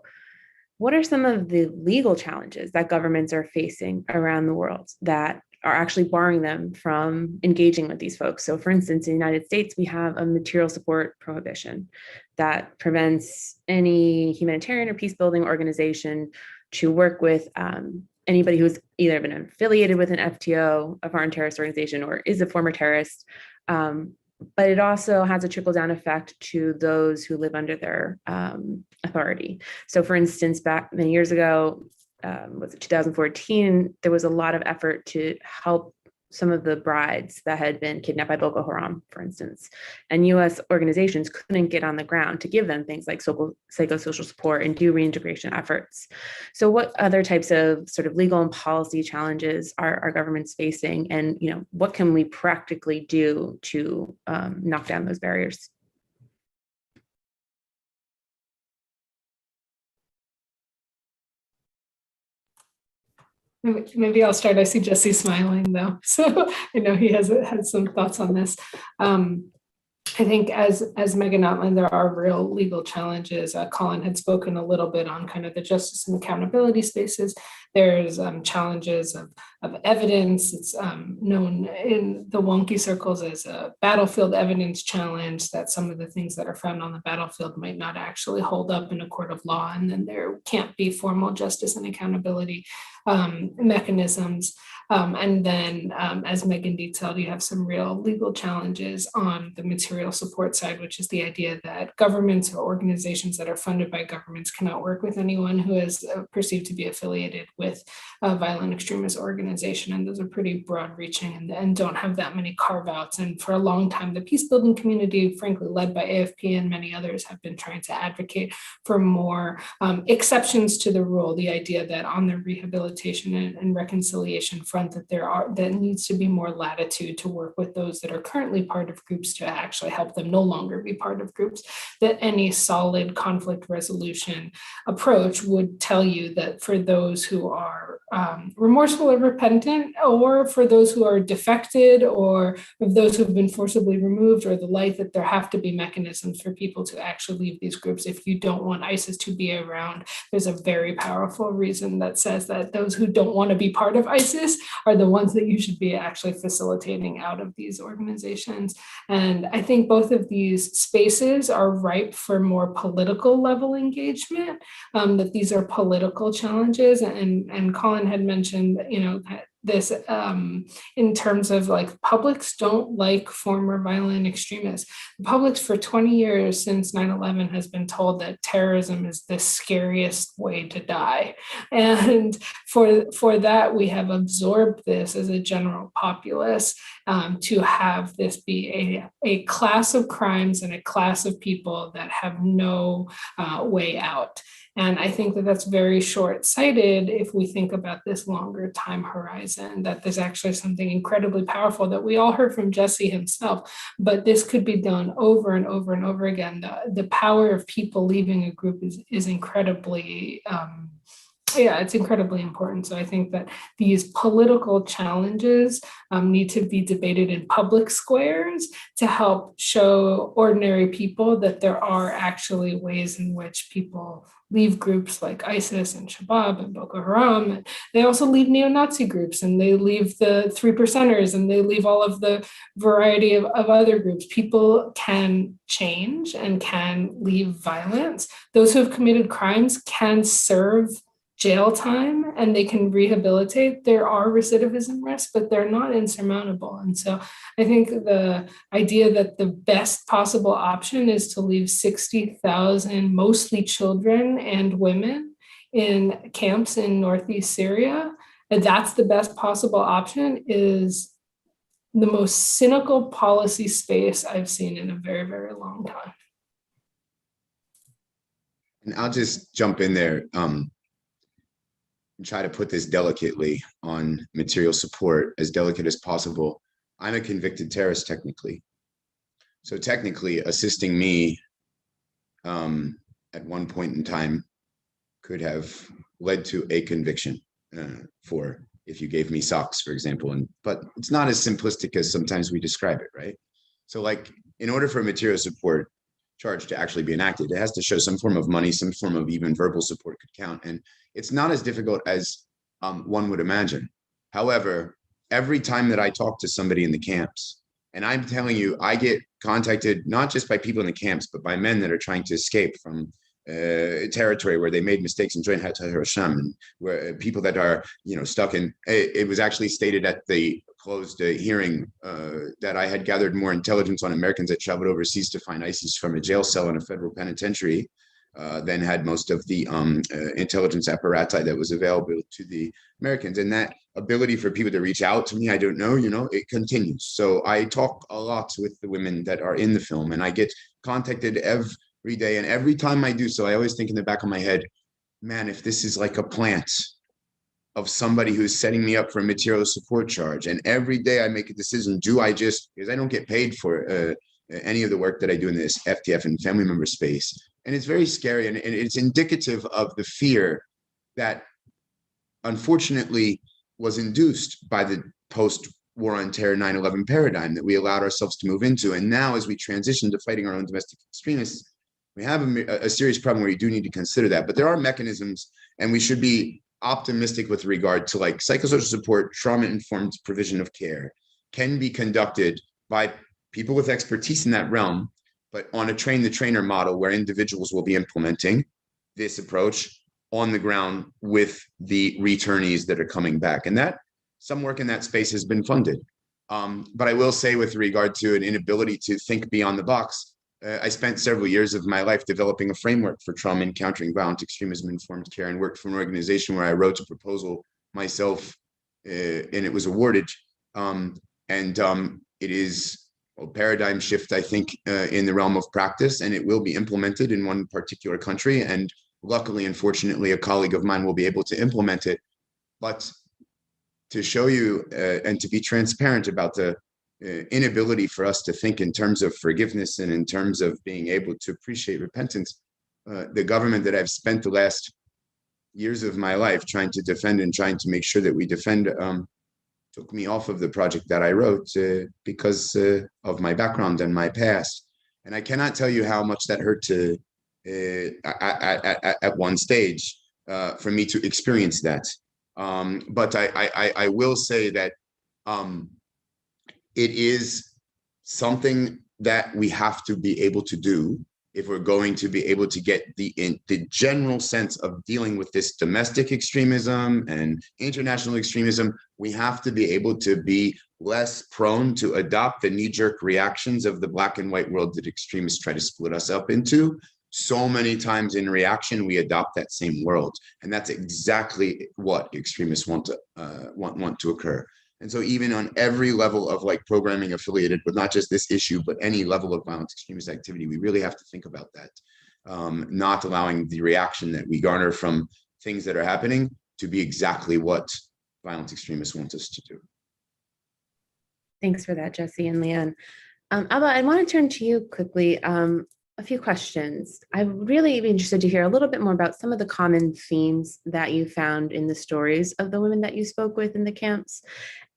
[SPEAKER 1] what are some of the legal challenges that governments are facing around the world that are actually barring them from engaging with these folks? So for instance, in the United States, we have a material support prohibition that prevents any humanitarian or peace building organization to work with anybody who's either been affiliated with an FTO, a foreign terrorist organization, or is a former terrorist. But it also has a trickle-down effect to those who live under their authority. So for instance, back many years ago, was it 2014, there was a lot of effort to help some of the brides that had been kidnapped by Boko Haram, for instance. And US organizations couldn't get on the ground to give them things like psychosocial support and do reintegration efforts. So what other types of sort of legal and policy challenges are governments facing? And what can we practically do to knock down those barriers?
[SPEAKER 8] Maybe I'll start. I see Jesse smiling though, so I know he has some thoughts on this. I think as Megan outlined, there are real legal challenges. Colin had spoken a little bit on kind of the justice and accountability spaces. There's challenges of evidence. It's known in the wonky circles as a battlefield evidence challenge, that some of the things that are found on the battlefield might not actually hold up in a court of law, and then there can't be formal justice and accountability mechanisms. And then, as Megan detailed, you have some real legal challenges on the material support side, which is the idea that governments or organizations that are funded by governments cannot work with anyone who is perceived to be affiliated with a violent extremist organization. And those are pretty broad reaching and don't have that many carve outs. And for a long time, the peace building community, frankly, led by AFP and many others, have been trying to advocate for more exceptions to the rule. The idea that on the rehabilitation and reconciliation front, that needs to be more latitude to work with those that are currently part of groups to actually help them no longer be part of groups, that any solid conflict resolution approach would tell you that for those who are remorseful or repentant, or for those who are defected, or of those who have been forcibly removed or the like, that there have to be mechanisms for people to actually leave these groups. If you don't want ISIS to be around, there's a very powerful reason that says that those who don't want to be part of ISIS are the ones that you should be actually facilitating out of these organizations. And I think both of these spaces are ripe for more political level engagement, that these are political challenges. And Colin had mentioned, this in terms of like publics don't like former violent extremists. The publics for 20 years since 9/11 has been told that terrorism is the scariest way to die. And for that, we have absorbed this as a general populace to have this be a class of crimes and a class of people that have no way out. And I think that that's very short-sighted if we think about this longer time horizon, that there's actually something incredibly powerful that we all heard from Jesse himself, but this could be done over and over and over again. The power of people leaving a group is incredibly it's incredibly important. So I think that these political challenges need to be debated in public squares to help show ordinary people that there are actually ways in which people leave groups like ISIS and Shabab and Boko Haram. They also leave neo-Nazi groups, and they leave the 3%ers, and they leave all of the variety of other groups. People can change and can leave violence. Those who have committed crimes can serve jail time and they can rehabilitate. There are recidivism risks, but they're not insurmountable. And so I think the idea that the best possible option is to leave 60,000, mostly children and women, in camps in Northeast Syria, and that's the best possible option, is the most cynical policy space I've seen in a very, very long time.
[SPEAKER 16] And I'll just jump in there and try to put this delicately on material support, as delicate as possible. I'm a convicted terrorist technically. So technically assisting me at one point in time could have led to a conviction for if you gave me socks, for example. But it's not as simplistic as sometimes we describe it, right? So like, in order for a material support charge to actually be enacted, it has to show some form of money, some form of even verbal support could count. And it's not as difficult as one would imagine. However, every time that I talk to somebody in the camps, and I'm telling you, I get contacted not just by people in the camps, but by men that are trying to escape from territory where they made mistakes and joined Hatar and where people that are, stuck in. It was actually stated at the closed hearing that I had gathered more intelligence on Americans that traveled overseas to find ISIS from a jail cell in a federal penitentiary than had most of the intelligence apparatus that was available to the Americans. And that ability for people to reach out to me, I don't know, it continues. So I talk a lot with the women that are in the film, and I get contacted every day. And every time I do so, I always think in the back of my head, man, if this is like a plant of somebody who's setting me up for a material support charge, and every day I make a decision, because I don't get paid for any of the work that I do in this FTF and family member space. And it's very scary, and it's indicative of the fear that unfortunately was induced by the post-war on terror 9/11 paradigm that we allowed ourselves to move into. And now as we transition to fighting our own domestic extremists, we have a serious problem where you do need to consider that. But there are mechanisms, and we should be optimistic with regard to like psychosocial support, trauma-informed provision of care can be conducted by people with expertise in that realm, but on a train-the-trainer model where individuals will be implementing this approach on the ground with the returnees that are coming back. And that some work in that space has been funded. But I will say, with regard to an inability to think beyond the box, I spent several years of my life developing a framework for trauma encountering violent extremism informed care, and worked for an organization where I wrote a proposal myself, and it was awarded. It is a paradigm shift, I think, in the realm of practice, and it will be implemented in one particular country. And luckily, unfortunately, a colleague of mine will be able to implement it. But to show you and to be transparent about the inability for us to think in terms of forgiveness and in terms of being able to appreciate repentance, the government that I've spent the last years of my life trying to defend and trying to make sure that we defend took me off of the project that I wrote because of my background and my past. And I cannot tell you how much that hurt to at one stage for me to experience that. But I will say that it is something that we have to be able to do if we're going to be able to get the general sense of dealing with this domestic extremism and international extremism. We have to be able to be less prone to adopt the knee-jerk reactions of the black and white world that extremists try to split us up into. So many times in reaction, we adopt that same world. And that's exactly what extremists want to occur. And so even on every level of like programming affiliated with not just this issue, but any level of violent extremist activity, we really have to think about that. Not allowing the reaction that we garner from things that are happening to be exactly what violent extremists want us to do.
[SPEAKER 1] Thanks for that, Jesse and Leanne. Alba, I want to turn to you quickly. A few questions. I'd really be interested to hear a little bit more about some of the common themes that you found in the stories of the women that you spoke with in the camps,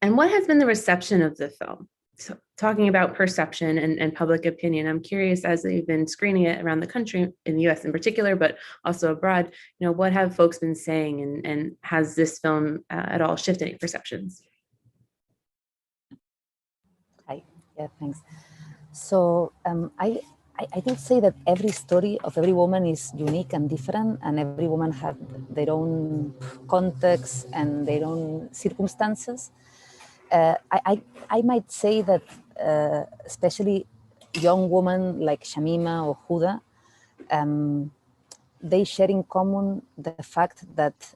[SPEAKER 1] and what has been the reception of the film? So talking about perception and public opinion, I'm curious, as they've been screening it around the country, in the US in particular, but also abroad, what have folks been saying, and has this film at all shifted any perceptions?
[SPEAKER 14] Hi, yeah, thanks. So I think say that every story of every woman is unique and different, and every woman had their own context and their own circumstances. I might say that especially young women like Shamima or Huda, they share in common the fact that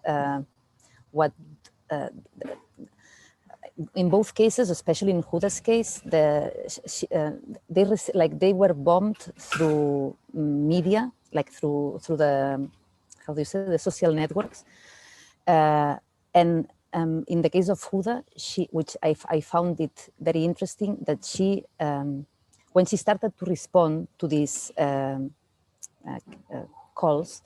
[SPEAKER 14] in both cases, especially in Huda's case, they were bombed through media, like through the, how do you say, the social networks. And in the case of Huda, which I found it very interesting, that she, when she started to respond to these calls,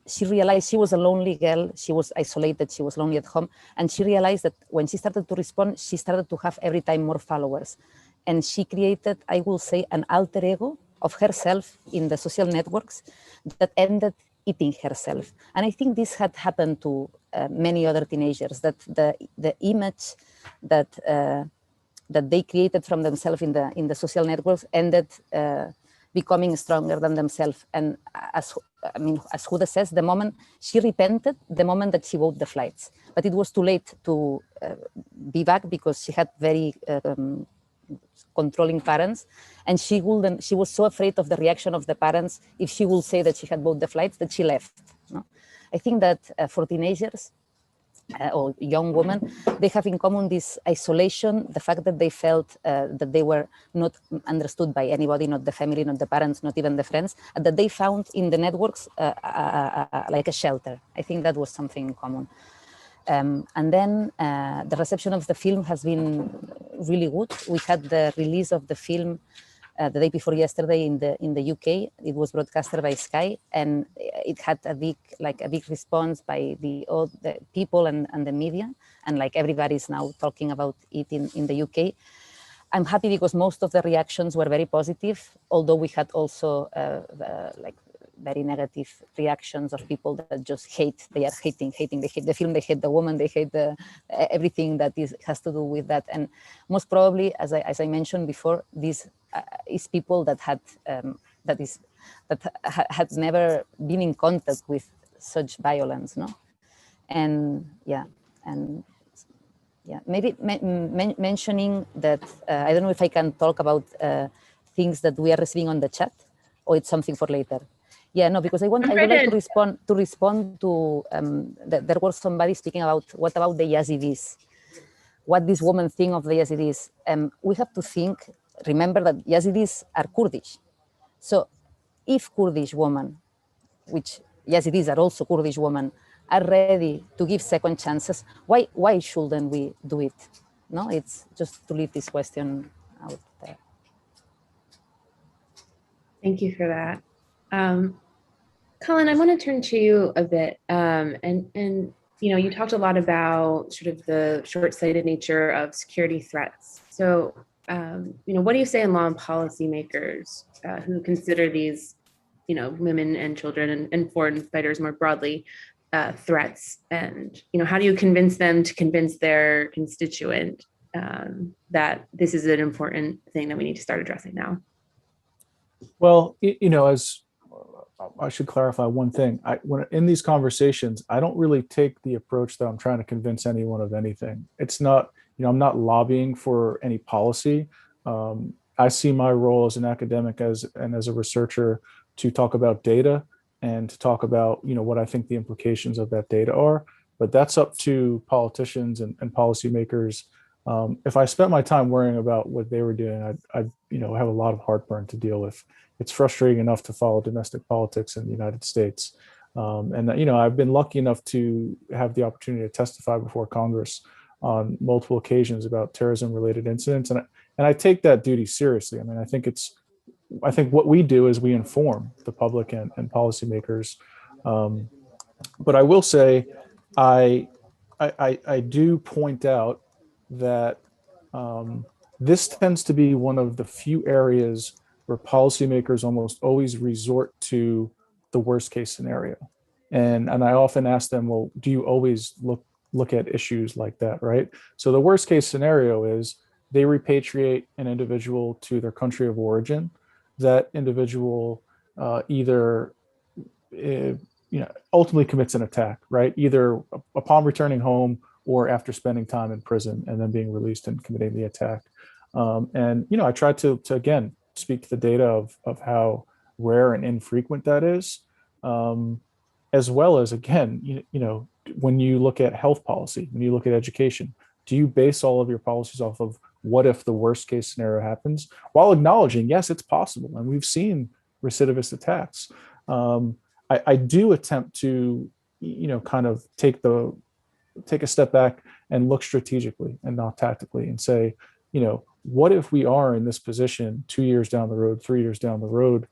[SPEAKER 14] she realized she was a lonely girl. She was isolated. She was lonely at home. And she realized that when she started to respond, she started to have every time more followers. And she created, I will say, an alter ego of herself in the social networks that ended eating herself. And I think this had happened to many other teenagers, that the image that that they created from themselves in the social networks ended becoming stronger than themselves. And as Huda says, the moment she repented, the moment that she bought the flights, but it was too late to be back because she had very controlling parents, and she was so afraid of the reaction of the parents if she would say that she had bought the flights that she left. No? I think that for teenagers or young women, they have in common this isolation, the fact that they felt that they were not understood by anybody, not the family, not the parents, not even the friends, and that they found in the networks like a shelter. I think that was something common. And then the reception of the film has been really good. We had the release of the film the day before yesterday in the UK. It was broadcasted by Sky, and it had a big response by the people and the media, and like everybody's now talking about it in the UK. I'm happy because most of the reactions were very positive, although we had also like very negative reactions of people that just hate. They are hating. They hate the film. They hate the woman. They hate everything that has to do with that. And most probably, as I mentioned before, this is people that had never been in contact with such violence, no? And maybe mentioning that I don't know if I can talk about things that we are receiving on the chat, or it's something for later. Yeah, no, because I would like to respond to there was somebody speaking about what about the Yazidis, what this woman think of the Yazidis. We have to remember that Yazidis are Kurdish. So if Kurdish women, which Yazidis are also Kurdish women, are ready to give second chances, why shouldn't we do it? No, it's just to leave this question out there.
[SPEAKER 1] Thank you for that. Colin, I want to turn to you a bit, and you talked a lot about sort of the short-sighted nature of security threats. So, what do you say in law and policymakers who consider these, women and children and foreign fighters more broadly threats, and how do you convince them to convince their constituent that this is an important thing that we need to start addressing now?
[SPEAKER 19] Well, as I should clarify one thing. When in these conversations, I don't really take the approach that I'm trying to convince anyone of anything. It's not, I'm not lobbying for any policy. I see my role as an academic and as a researcher to talk about data and to talk about, what I think the implications of that data are. But that's up to politicians and policymakers. If I spent my time worrying about what they were doing, I'd have a lot of heartburn to deal with. It's frustrating enough to follow domestic politics in the United States. And I've been lucky enough to have the opportunity to testify before Congress on multiple occasions about terrorism-related incidents. And I take that duty seriously. I mean, I think what we do is we inform the public and policymakers. But I will say, I do point out that this tends to be one of the few areas where policymakers almost always resort to the worst case scenario. And I often ask them, well, do you always look at issues like that, right? So the worst case scenario is they repatriate an individual to their country of origin. That individual either ultimately commits an attack, right? Either upon returning home or after spending time in prison and then being released and committing the attack. And I try to again speak to the data of how rare and infrequent that is, as well as, again, when you look at health policy, when you look at education, do you base all of your policies off of what if the worst case scenario happens, while acknowledging, yes, it's possible. And we've seen recidivist attacks. I do attempt to, kind of take a step back and look strategically and not tactically and say, what if we are in this position 2 years down the road, 3 years down the road?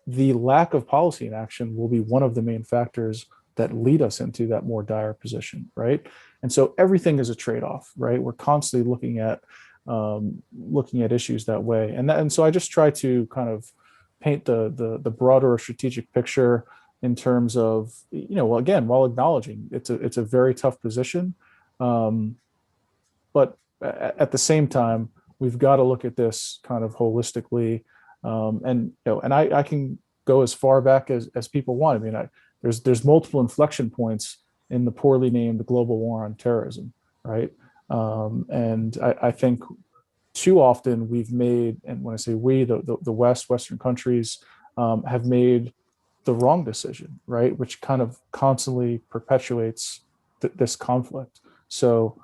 [SPEAKER 19] The lack of policy inaction will be one of the main factors that lead us into that more dire position, right? And so everything is a trade-off, right? We're constantly looking at issues that way, and so I just try to kind of paint the broader strategic picture in terms of, well, again, while acknowledging it's a very tough position, but at the same time, we've got to look at this kind of holistically, and I can go as far back as people want. I mean, there's multiple inflection points in the poorly named global war on terrorism, right? And I think too often we've made, and when I say we, the Western countries have made the wrong decision, right? Which kind of constantly perpetuates this conflict. So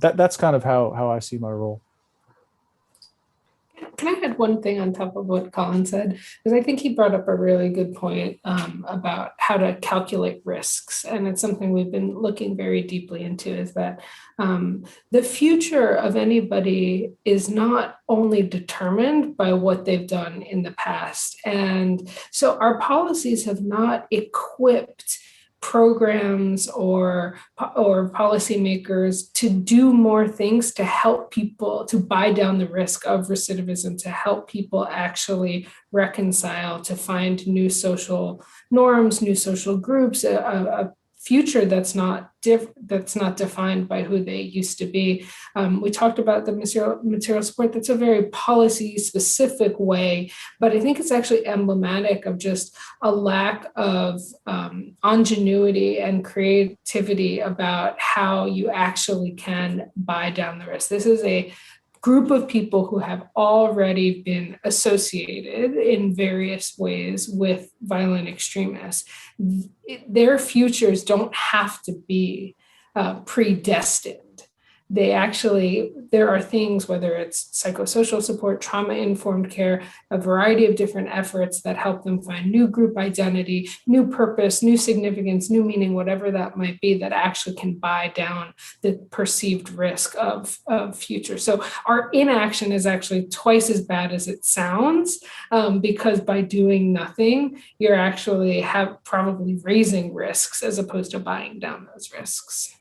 [SPEAKER 19] that's kind of how I see my role.
[SPEAKER 8] Can I add one thing on top of what Colin said? Because I think he brought up a really good point about how to calculate risks. And it's something we've been looking very deeply into, is that the future of anybody is not only determined by what they've done in the past. And so our policies have not equipped programs or policymakers to do more things to help people to buy down the risk of recidivism, to help people actually reconcile, to find new social norms, new social groups, a future that's not defined by who they used to be. We talked about the material support. That's a very policy specific way, but I think it's actually emblematic of just a lack of ingenuity and creativity about how you actually can buy down the risk. This is a group of people who have already been associated in various ways with violent extremists. Their futures don't have to be predestined. There are things, whether it's psychosocial support, trauma-informed care, a variety of different efforts that help them find new group identity, new purpose, new significance, new meaning, whatever that might be, that actually can buy down the perceived risk of future. So our inaction is actually twice as bad as it sounds, because by doing nothing, you're actually probably raising risks as opposed to buying down those risks.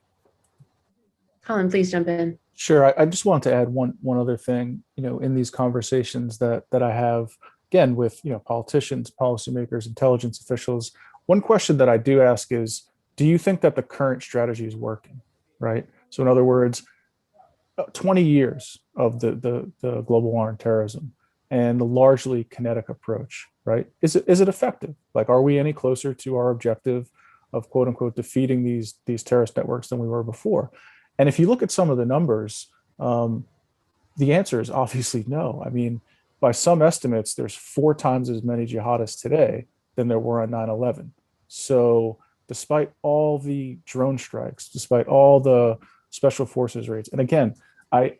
[SPEAKER 1] Colin, please jump in.
[SPEAKER 19] Sure. I just want to add one other thing, in these conversations that I have, again, with, politicians, policymakers, intelligence officials. One question that I do ask is, do you think that the current strategy is working, right? So in other words, 20 years of the global war on terrorism and the largely kinetic approach, right? Is it effective? Like, are we any closer to our objective of, quote unquote, defeating these terrorist networks than we were before? And if you look at some of the numbers, the answer is obviously no. I mean, by some estimates, there's 4 times as many jihadists today than there were on 9/11. So despite all the drone strikes, despite all the special forces raids, and again, I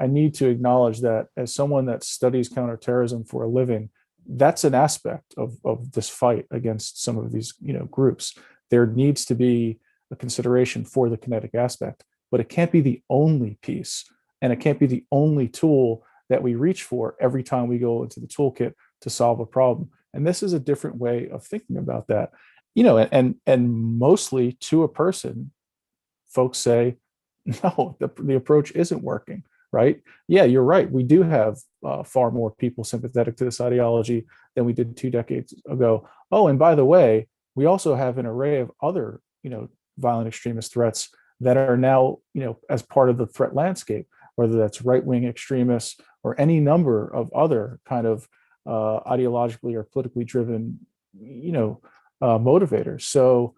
[SPEAKER 19] need to acknowledge that as someone that studies counterterrorism for a living, that's an aspect of this fight against some of these groups. There needs to be a consideration for the kinetic aspect, but it can't be the only piece, and it can't be the only tool that we reach for every time we go into the toolkit to solve a problem. And this is a different way of thinking about that, and mostly to a person, folks say, no, the approach isn't working, right? Yeah, you're right. We do have far more people sympathetic to this ideology than we did 2 decades ago. Oh, and by the way, we also have an array of other, violent extremist threats that are now, as part of the threat landscape, whether that's right-wing extremists or any number of other kind of ideologically or politically driven, motivators. So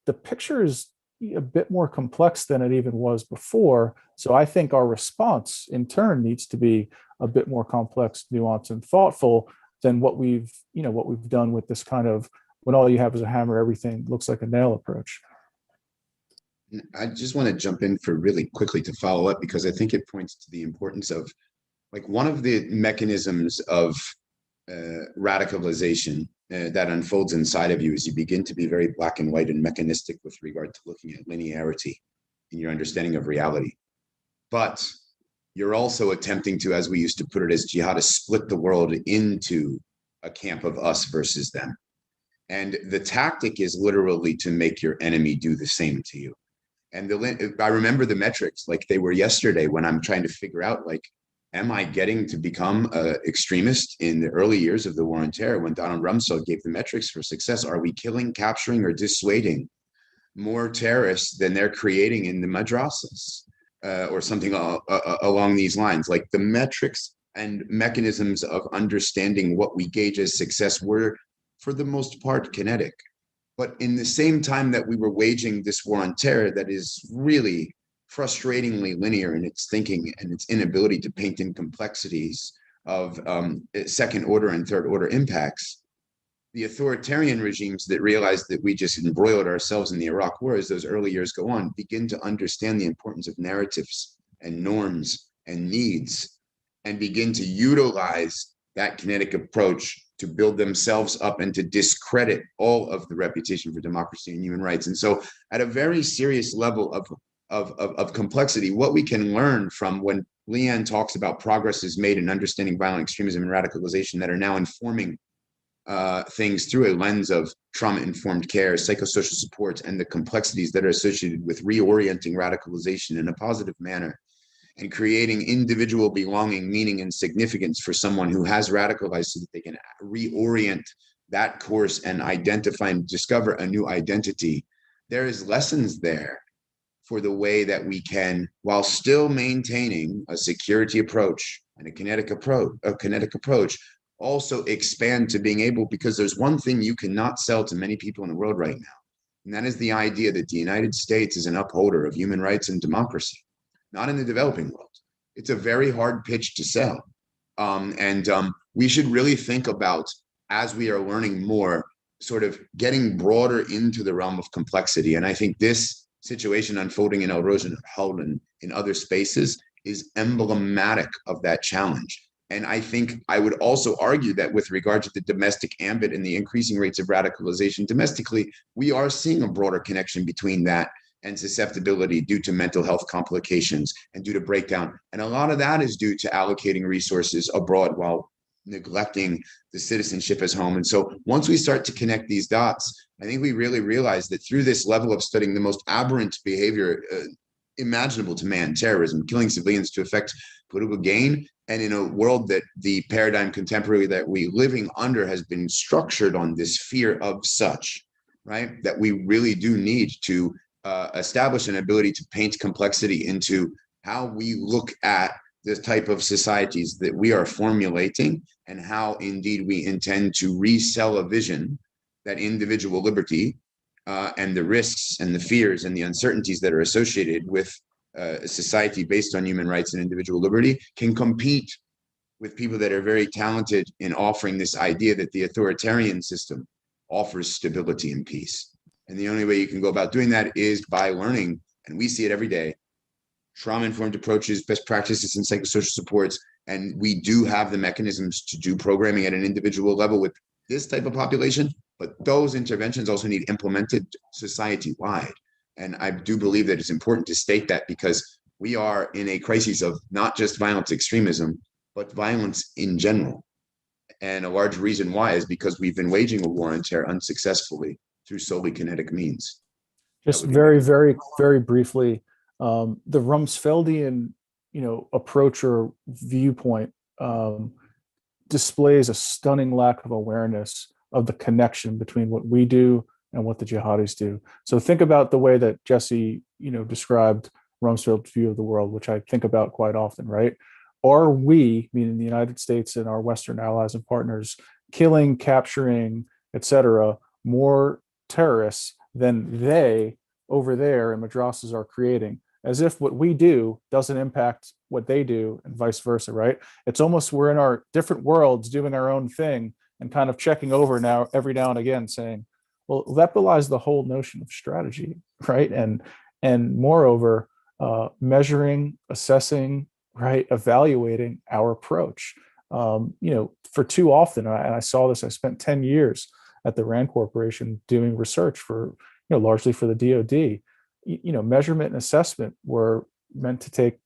[SPEAKER 19] the picture is a bit more complex than it even was before. So I think our response in turn needs to be a bit more complex, nuanced, and thoughtful than what we've done with this kind of, when all you have is a hammer, everything looks like a nail approach.
[SPEAKER 16] I just want to jump in for really quickly to follow up, because I think it points to the importance of, like, one of the mechanisms of radicalization that unfolds inside of you as you begin to be very black and white and mechanistic with regard to looking at linearity in your understanding of reality. But you're also attempting to, as we used to put it as jihadists, split the world into a camp of us versus them. And the tactic is literally to make your enemy do the same to you. And I remember the metrics like they were yesterday when I'm trying to figure out, like, am I getting to become an extremist in the early years of the war on terror when Donald Rumsfeld gave the metrics for success? Are we killing, capturing, or dissuading more terrorists than they're creating in the madrasas or something along these lines? Like the metrics and mechanisms of understanding what we gauge as success were, for the most part, kinetic. But in the same time that we were waging this war on terror that is really frustratingly linear in its thinking and its inability to paint in complexities of second order and third order impacts, the authoritarian regimes that realize that we just embroiled ourselves in the Iraq war as those early years go on begin to understand the importance of narratives and norms and needs and begin to utilize that kinetic approach to build themselves up and to discredit all of the reputation for democracy and human rights. And so at a very serious level of complexity, what we can learn from when Leanne talks about progress is made in understanding violent extremism and radicalization that are now informing things through a lens of trauma-informed care, psychosocial supports, and the complexities that are associated with reorienting radicalization in a positive manner and creating individual belonging, meaning, and significance for someone who has radicalized so that they can reorient that course and identify and discover a new identity. There is lessons there for the way that we can, while still maintaining a security approach and a kinetic approach, also expand to being able, because there's one thing you cannot sell to many people in the world right now, and that is the idea that the United States is an upholder of human rights and democracy, not in the developing world. It's a very hard pitch to sell. We should really think about, as we are learning more, sort of getting broader into the realm of complexity. And I think this situation unfolding in El Roj and Howland in other spaces is emblematic of that challenge. And I think I would also argue that with regard to the domestic ambit and the increasing rates of radicalization domestically, we are seeing a broader connection between that and susceptibility due to mental health complications and due to breakdown. And a lot of that is due to allocating resources abroad while neglecting the citizenship as home. And so once we start to connect these dots, I think we really realize that through this level of studying the most aberrant behavior imaginable to man, terrorism, killing civilians to effect political gain, and in a world that the paradigm contemporary that we're living under has been structured on this fear of such, right? That we really do need to establish an ability to paint complexity into how we look at the type of societies that we are formulating and how indeed we intend to resell a vision that individual liberty and the risks and the fears and the uncertainties that are associated with a society based on human rights and individual liberty can compete with people that are very talented in offering this idea that the authoritarian system offers stability and peace. And the only way you can go about doing that is by learning, and we see it every day, trauma-informed approaches, best practices, and psychosocial supports. And we do have the mechanisms to do programming at an individual level with this type of population, but those interventions also need implemented society-wide. And I do believe that it's important to state that because we are in a crisis of not just violent extremism, but violence in general. And a large reason why is because we've been waging a war on terror unsuccessfully through solely kinetic means.
[SPEAKER 19] Just very, very, very briefly, the Rumsfeldian, approach or viewpoint displays a stunning lack of awareness of the connection between what we do and what the jihadis do. So think about the way that Jesse, described Rumsfeld's view of the world, which I think about quite often, right? Are we, meaning the United States and our Western allies and partners, killing, capturing, etc., more terrorists than they over there in madrasas are creating, as if what we do doesn't impact what they do and vice versa, right? It's almost we're in our different worlds doing our own thing and kind of checking over now every now and again saying, well, that belies the whole notion of strategy, right? And moreover, measuring, assessing, right, evaluating our approach. For too often, and I saw this, I spent 10 years at the RAND Corporation doing research for, largely for the DoD. Measurement and assessment were meant to take,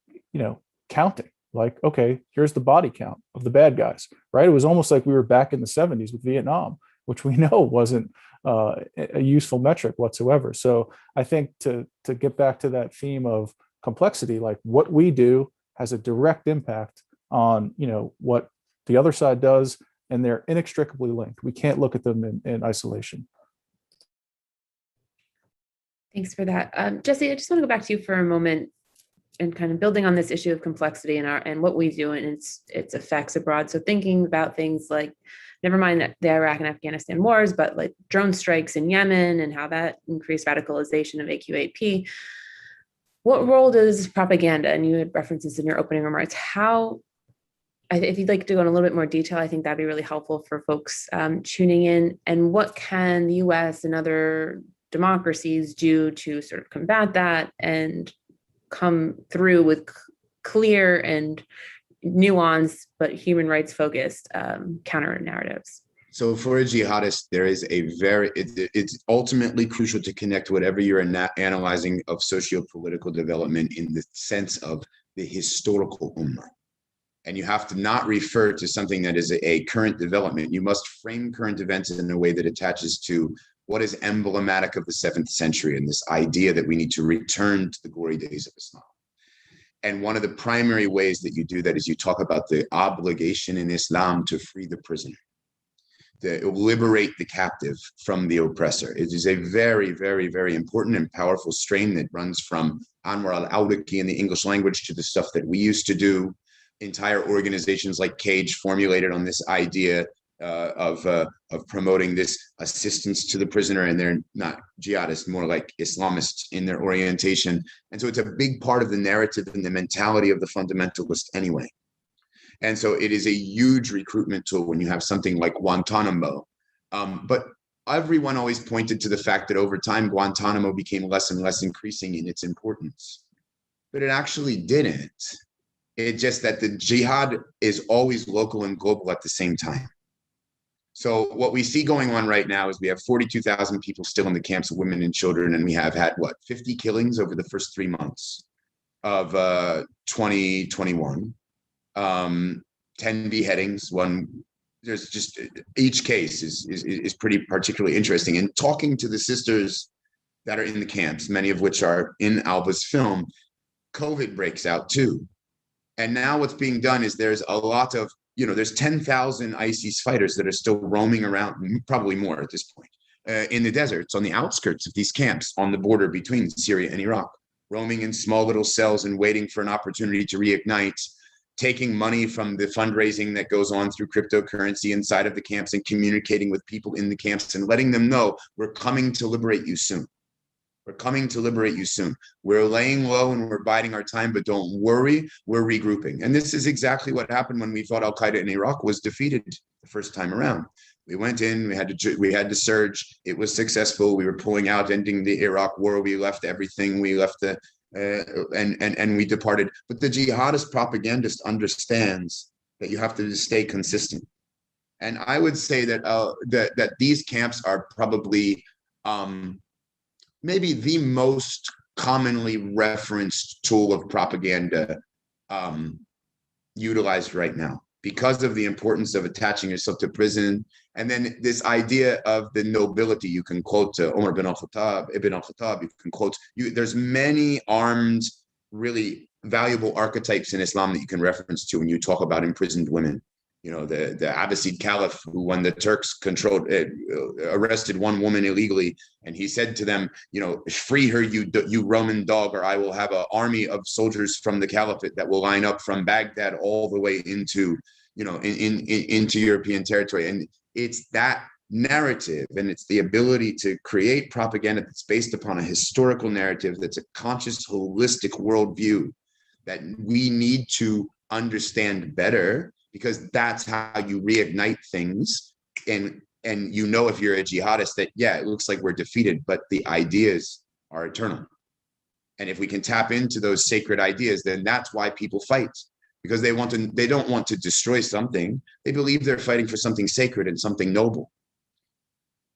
[SPEAKER 19] counting. Like, okay, here's the body count of the bad guys, right? It was almost like we were back in the 70s with Vietnam, which we know wasn't a useful metric whatsoever. So I think to get back to that theme of complexity, like what we do has a direct impact on, what the other side does, and they're inextricably linked. We can't look at them in isolation.
[SPEAKER 1] Thanks for that. Jesse, I just want to go back to you for a moment and kind of building on this issue of complexity and what we do and its effects abroad. So thinking about things like, never mind the Iraq and Afghanistan wars, but like drone strikes in Yemen and how that increased radicalization of AQAP. What role does propaganda, and you had references in your opening remarks, if you'd like to go in a little bit more detail, I think that'd be really helpful for folks tuning in. And what can the US and other democracies do to sort of combat that and come through with clear and nuanced but human rights focused counter narratives?
[SPEAKER 16] So for a jihadist, there is it's ultimately crucial to connect whatever you're analyzing of socio-political development in the sense of the historical ummah. And you have to not refer to something that is a current development. You must frame current events in a way that attaches to what is emblematic of the 7th century and this idea that we need to return to the glory days of Islam. And one of the primary ways that you do that is you talk about the obligation in Islam to free the prisoner, to liberate the captive from the oppressor. It is a very, very, very important and powerful strain that runs from Anwar al-Awlaki in the English language to the stuff that we used to do. Entire organizations like CAGE formulated on this idea of promoting this assistance to the prisoner, and they're not jihadists, more like Islamists in their orientation. And so it's a big part of the narrative and the mentality of the fundamentalist anyway. And so it is a huge recruitment tool when you have something like Guantanamo. But everyone always pointed to the fact that over time, Guantanamo became less and less increasing in its importance. But it actually didn't. It's just that the jihad is always local and global at the same time. So what we see going on right now is we have 42,000 people still in the camps of women and children, and we have had, 50 killings over the first 3 months of 2021, 10 beheadings. There's just, each case is pretty particularly interesting. And talking to the sisters that are in the camps, many of which are in Alba's film, COVID breaks out too. And now what's being done is there's a lot of, there's 10,000 ISIS fighters that are still roaming around, probably more at this point, in the deserts, on the outskirts of these camps on the border between Syria and Iraq, roaming in small little cells and waiting for an opportunity to reignite, taking money from the fundraising that goes on through cryptocurrency inside of the camps and communicating with people in the camps and letting them know, we're coming to liberate you soon. We're coming to liberate you soon. We're laying low and we're biding our time, but don't worry, we're regrouping. And this is exactly what happened when we thought Al-Qaeda in Iraq was defeated the first time around. We went in, we had to surge. It was successful. We were pulling out, ending the Iraq war. We left everything. We left and we departed. But the jihadist propagandist understands that you have to stay consistent. And I would say that that these camps are probably maybe the most commonly referenced tool of propaganda utilized right now, because of the importance of attaching yourself to prison. And then this idea of the nobility, you can quote Umar ibn al-Khattab, you can quote, there's many armed, really valuable archetypes in Islam that you can reference to when you talk about imprisoned women. The Abbasid Caliph, who, when the Turks arrested one woman illegally, and he said to them, free her, you Roman dog, or I will have an army of soldiers from the Caliphate that will line up from Baghdad all the way into, into European territory. And it's that narrative, and it's the ability to create propaganda that's based upon a historical narrative, that's a conscious, holistic worldview, that we need to understand better, because that's how you reignite things. And if you're a jihadist, that, yeah, it looks like we're defeated, but the ideas are eternal. And if we can tap into those sacred ideas, then that's why people fight. because they don't want to destroy something. They believe they're fighting for something sacred and something noble.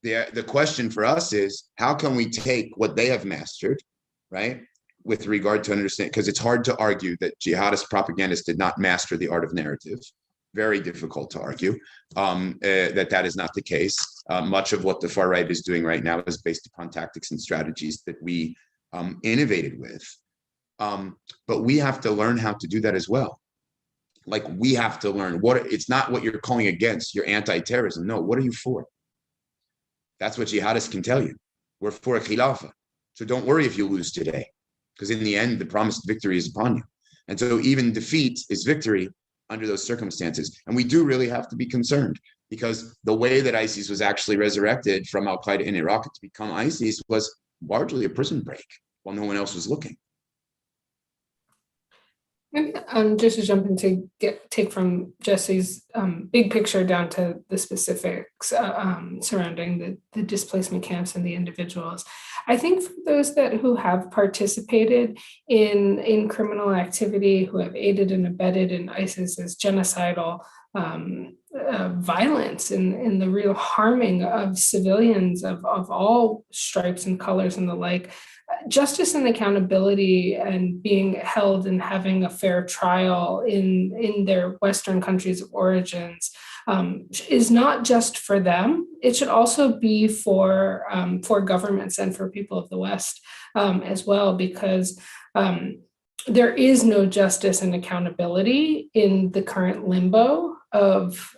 [SPEAKER 16] The question for us is, how can we take what they have mastered, right, with regard to understand, because it's hard to argue that jihadist propagandists did not master the art of narrative. Very difficult to argue that is not the case. Much of what the far right is doing right now is based upon tactics and strategies that we innovated with. But we have to learn how to do that as well. Like, we have to learn it's not what you're calling against, you're anti-terrorism. No, what are you for? That's what jihadists can tell you. We're for a khilafah. So don't worry if you lose today, because in the end, the promised victory is upon you. And so even defeat is victory under those circumstances. And we do really have to be concerned, because the way that ISIS was actually resurrected from Al-Qaeda in Iraq to become ISIS was largely a prison break while no one else was looking.
[SPEAKER 8] Just to jump in to take from Jesse's big picture down to the specifics surrounding the displacement camps and the individuals. I think for those who have participated in criminal activity, who have aided and abetted in ISIS's genocidal violence and the real harming of civilians of all stripes and colors and the like, justice and accountability and being held and having a fair trial in their Western countries of origins is not just for them. It should also be for governments and for people of the West as well, because there is no justice and accountability in the current limbo of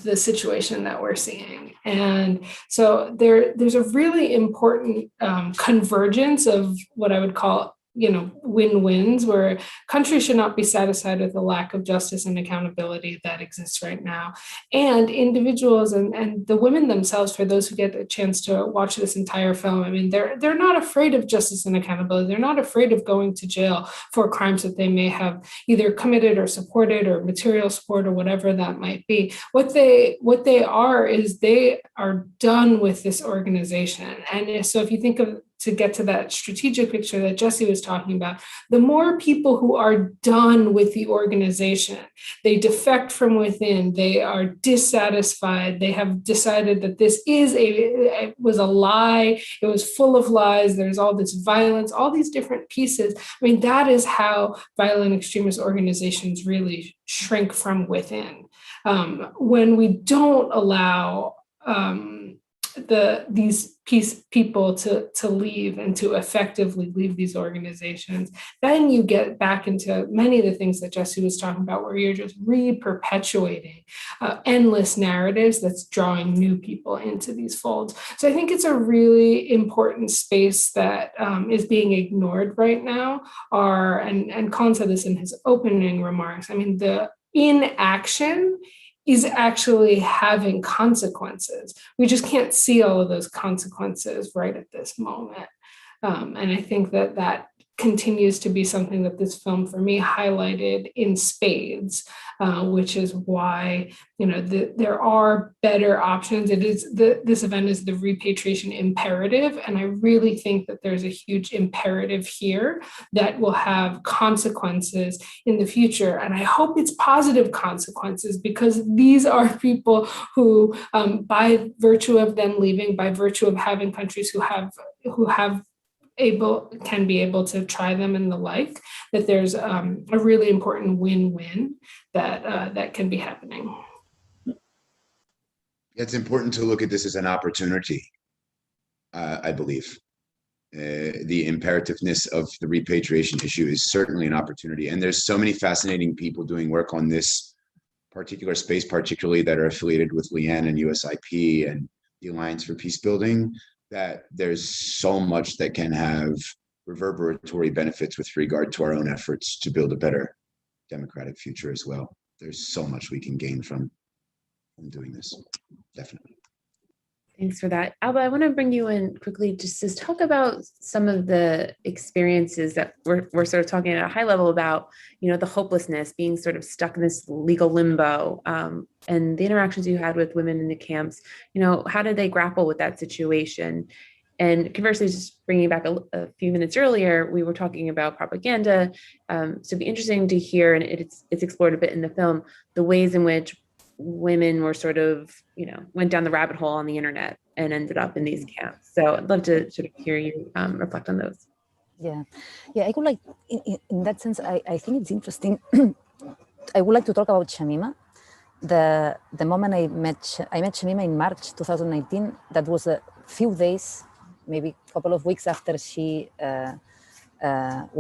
[SPEAKER 8] the situation that we're seeing. And so there's a really important convergence of what I would call, win-wins, where countries should not be satisfied with the lack of justice and accountability that exists right now. And individuals and the women themselves, for those who get a chance to watch this entire film, I mean, they're not afraid of justice and accountability. They're not afraid of going to jail for crimes that they may have either committed or supported or material support or whatever that might be. What they are is they are done with this organization. And so if you think of, to get to that strategic picture that Jesse was talking about, the more people who are done with the organization, they defect from within, they are dissatisfied, they have decided that this was a lie, it was full of lies, there's all this violence, all these different pieces. I mean, that is how violent extremist organizations really shrink from within. When we don't allow these people to leave and to effectively leave these organizations, then you get back into many of the things that Jesse was talking about, where you're just re-perpetuating endless narratives that's drawing new people into these folds. So I think it's a really important space that is being ignored right now. And Colin said this in his opening remarks. I mean, the inaction is actually having consequences. We just can't see all of those consequences right at this moment. And I think that continues to be something that this film, for me, highlighted in spades, which is why there are better options. This event is the repatriation imperative, and I really think that there's a huge imperative here that will have consequences in the future. And I hope it's positive consequences, because these are people who, by virtue of them leaving, by virtue of having countries who can be able to try them and the like, that there's a really important win-win that can be happening.
[SPEAKER 16] It's important to look at this as an opportunity, I believe. The imperativeness of the repatriation issue is certainly an opportunity. And there's so many fascinating people doing work on this particular space, particularly that are affiliated with Leanne and USIP and the Alliance for Peace Building, that there's so much that can have reverberatory benefits with regard to our own efforts to build a better democratic future as well. There's so much we can gain from doing this, definitely.
[SPEAKER 1] Thanks for that. Alba, I want to bring you in quickly just to talk about some of the experiences that we're sort of talking at a high level about, the hopelessness, being sort of stuck in this legal limbo, and the interactions you had with women in the camps. How did they grapple with that situation? And conversely, just bringing back a few minutes earlier, we were talking about propaganda. So it'd be interesting to hear, and it's explored a bit in the film, the ways in which women were sort of, went down the rabbit hole on the internet and ended up in these camps. So I'd love to sort of hear you reflect on those.
[SPEAKER 14] Yeah, I would like, in that sense, I think it's interesting. I would like to talk about Shamima. The moment I met Shamima in March 2019. That was a few days, maybe a couple of weeks after she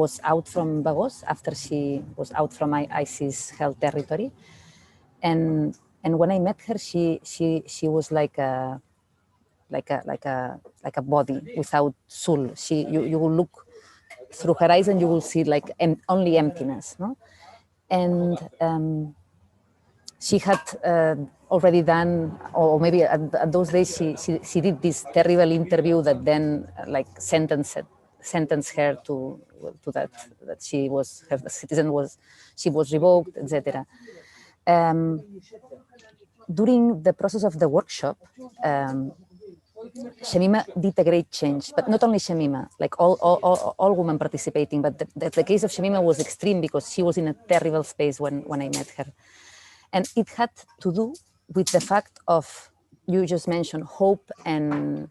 [SPEAKER 14] was out from Bagos, after she was out from ISIS held territory. And when I met her, she was like a body without soul. You will look through her eyes and you will see like only emptiness, no? And she had already done, or maybe at those days, she did this terrible interview that then like sentenced her to that she was, her citizen was, she was revoked, etc. During the process of the workshop, Shamima did a great change, but not only Shamima, like all women participating, but the case of Shamima was extreme because she was in a terrible space when I met her. And it had to do with the fact of, you just mentioned, hope and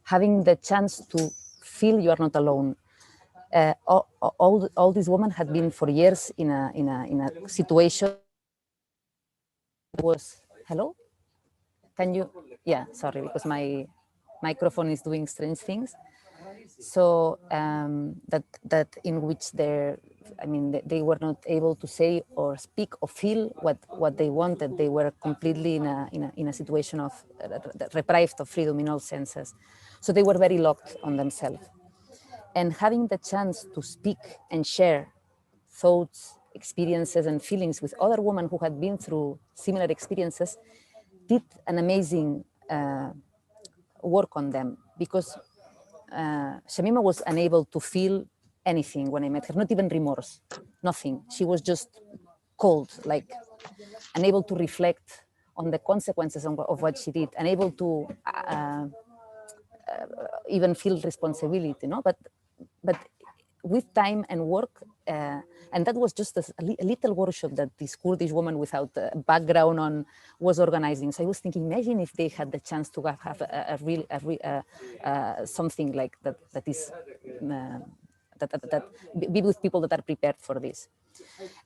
[SPEAKER 14] having the chance to feel you are not alone. All these women had been for years in a situation. Was, hello? Can you, yeah, sorry, because my microphone is doing strange things. So that in which they were not able to say or speak or feel what they wanted. They were completely in a situation of deprived of freedom in all senses. So they were very locked on themselves. And having the chance to speak and share thoughts, experiences, and feelings with other women who had been through similar experiences did an amazing work on them, because Shamima was unable to feel anything when I met her, not even remorse, nothing. She was just cold, like unable to reflect on the consequences of what she did, unable to even feel responsibility, no? But with time and work, and that was just a little workshop that this Kurdish woman without a background on was organizing. So I was thinking, imagine if they had the chance to have a real something like that is that be with people that are prepared for this.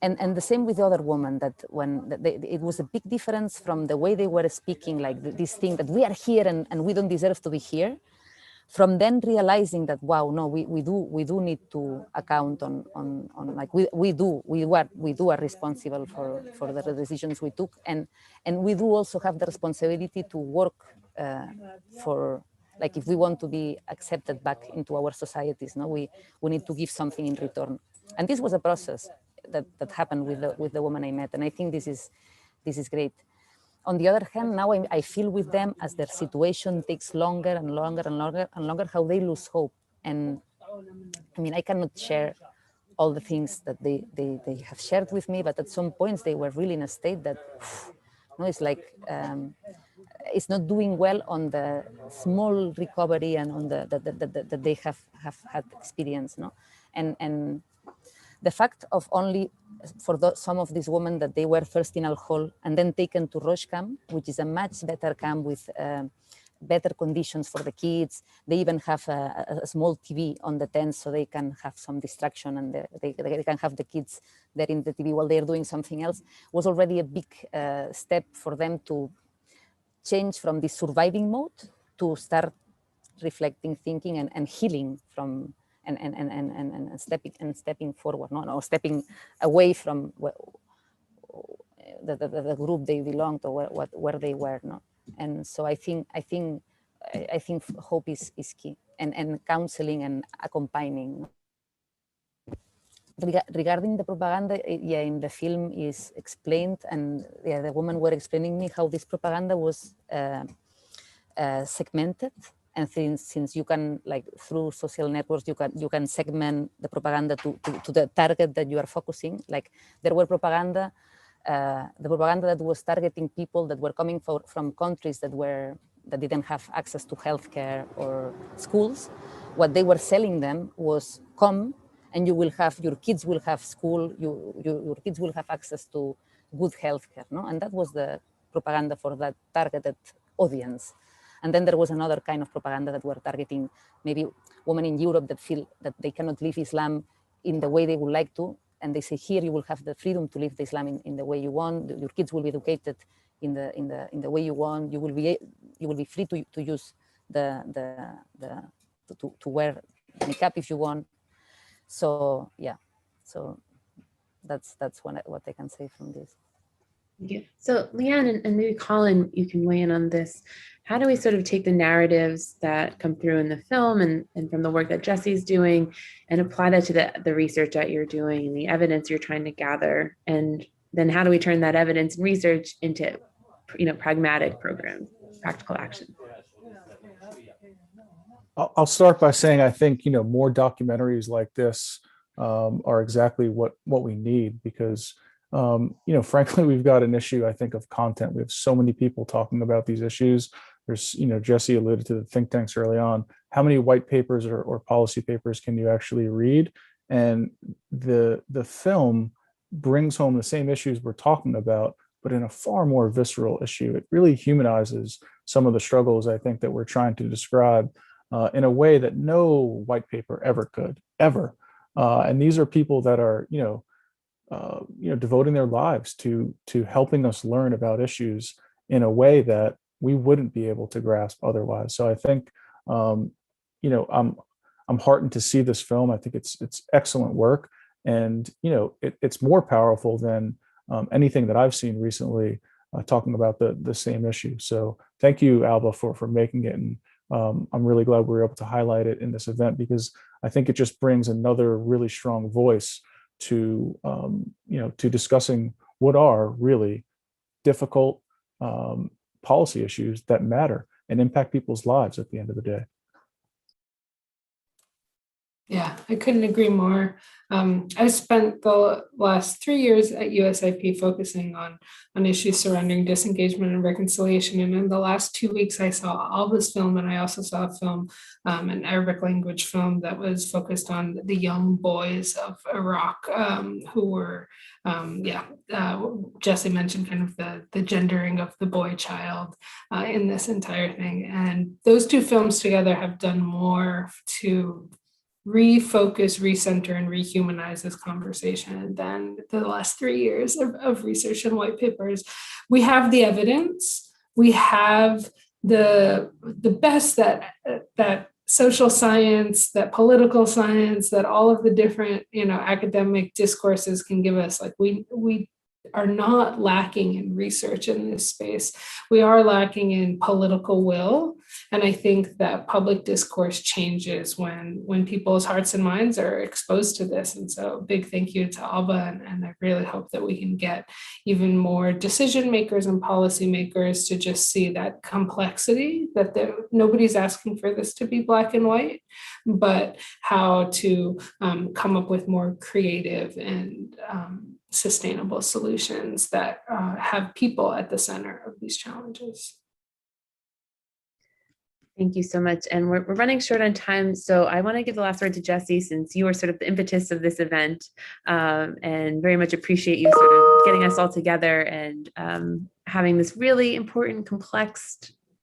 [SPEAKER 14] And the same with the other woman, that when it was a big difference from the way they were speaking, like this thing that we are here and we don't deserve to be here. From then realizing that, wow, no, we do need to account on like we are responsible for the decisions we took, and we do also have the responsibility to work for, like, if we want to be accepted back into our societies, no, we need to give something in return. And this was a process that happened with the woman I met, and I think this is great. On the other hand, now I feel with them as their situation takes longer and longer and longer and longer, how they lose hope. And I mean, I cannot share all the things that they have shared with me, but at some points they were really in a state that, it's like, it's not doing well on the small recovery and on that they have had experience, no? And the fact of only for some of these women that they were first in Al-Hol and then taken to Rosh camp, which is a much better camp with better conditions for the kids. They even have a small TV on the tent so they can have some distraction, and they can have the kids there in the TV while they're doing something else, was already a big step for them to change from this surviving mode to start reflecting, thinking, and healing from and stepping forward, no, stepping away from the group they belonged or where they were, no. And so I think hope is key, and counseling and accompanying. Regarding the propaganda, yeah, in the film is explained, and yeah, the women were explaining me how this propaganda was segmented. And since you can, like, through social networks, you can segment the propaganda to the target that you are focusing. Like, there were propaganda, the propaganda that was targeting people that were coming from countries that were that didn't have access to healthcare or schools, what they were selling them was come and your kids will have school, your kids will have access to good healthcare, no? And that was the propaganda for that targeted audience. And then there was another kind of propaganda that were targeting maybe women in Europe that feel that they cannot live Islam in the way they would like to. And they say, here you will have the freedom to live the Islam in the way you want. Your kids will be educated in the way you want. You will be free to use to wear the niqab if you want. So yeah, so that's what I can say from this.
[SPEAKER 1] Yeah. So Leanne and maybe Colin, you can weigh in on this. How do we sort of take the narratives that come through in the film and from the work that Jesse's doing and apply that to the research that you're doing and the evidence you're trying to gather? And then how do we turn that evidence and research into, pragmatic programs, practical action?
[SPEAKER 19] I'll start by saying I think more documentaries like this are exactly what we need, because frankly, we've got an issue, I think, of content. We have so many people talking about these issues. There's, Jesse alluded to the think tanks early on. How many white papers or policy papers can you actually read? And the film brings home the same issues we're talking about, but in a far more visceral issue. It really humanizes some of the struggles, I think, that we're trying to describe in a way that no white paper ever could, ever. And these are people that are, devoting their lives to helping us learn about issues in a way that we wouldn't be able to grasp otherwise. So I think, I'm heartened to see this film. I think it's excellent work, and it's more powerful than anything that I've seen recently talking about the same issue. So thank you, Alba, for making it, and I'm really glad we were able to highlight it in this event, because I think it just brings another really strong voice to discussing what are really difficult policy issues that matter and impact people's lives at the end of the day.
[SPEAKER 8] Yeah, I couldn't agree more. I've spent the last 3 years at USIP focusing on issues surrounding disengagement and reconciliation. And in the last 2 weeks, I saw Alba's film, and I also saw a film, an Arabic language film that was focused on the young boys of Iraq who were, Jesse mentioned kind of the gendering of the boy child in this entire thing. And those two films together have done more to refocus, recenter, and rehumanize this conversation than the last 3 years of research and white papers. We have the evidence, we have the best that social science, that political science, that all of the different academic discourses can give us. Like we are not lacking in research in this space. We are lacking in political will. And I think that public discourse changes when people's hearts and minds are exposed to this. And so big thank you to Alba. And I really hope that we can get even more decision makers and policymakers to just see that complexity, that nobody's asking for this to be black and white, but how to come up with more creative and sustainable solutions that have people at the center of these challenges.
[SPEAKER 1] Thank you so much. And we're running short on time. So I want to give the last word to Jesse, since you were sort of the impetus of this event, and very much appreciate you sort of getting us all together and having this really important, complex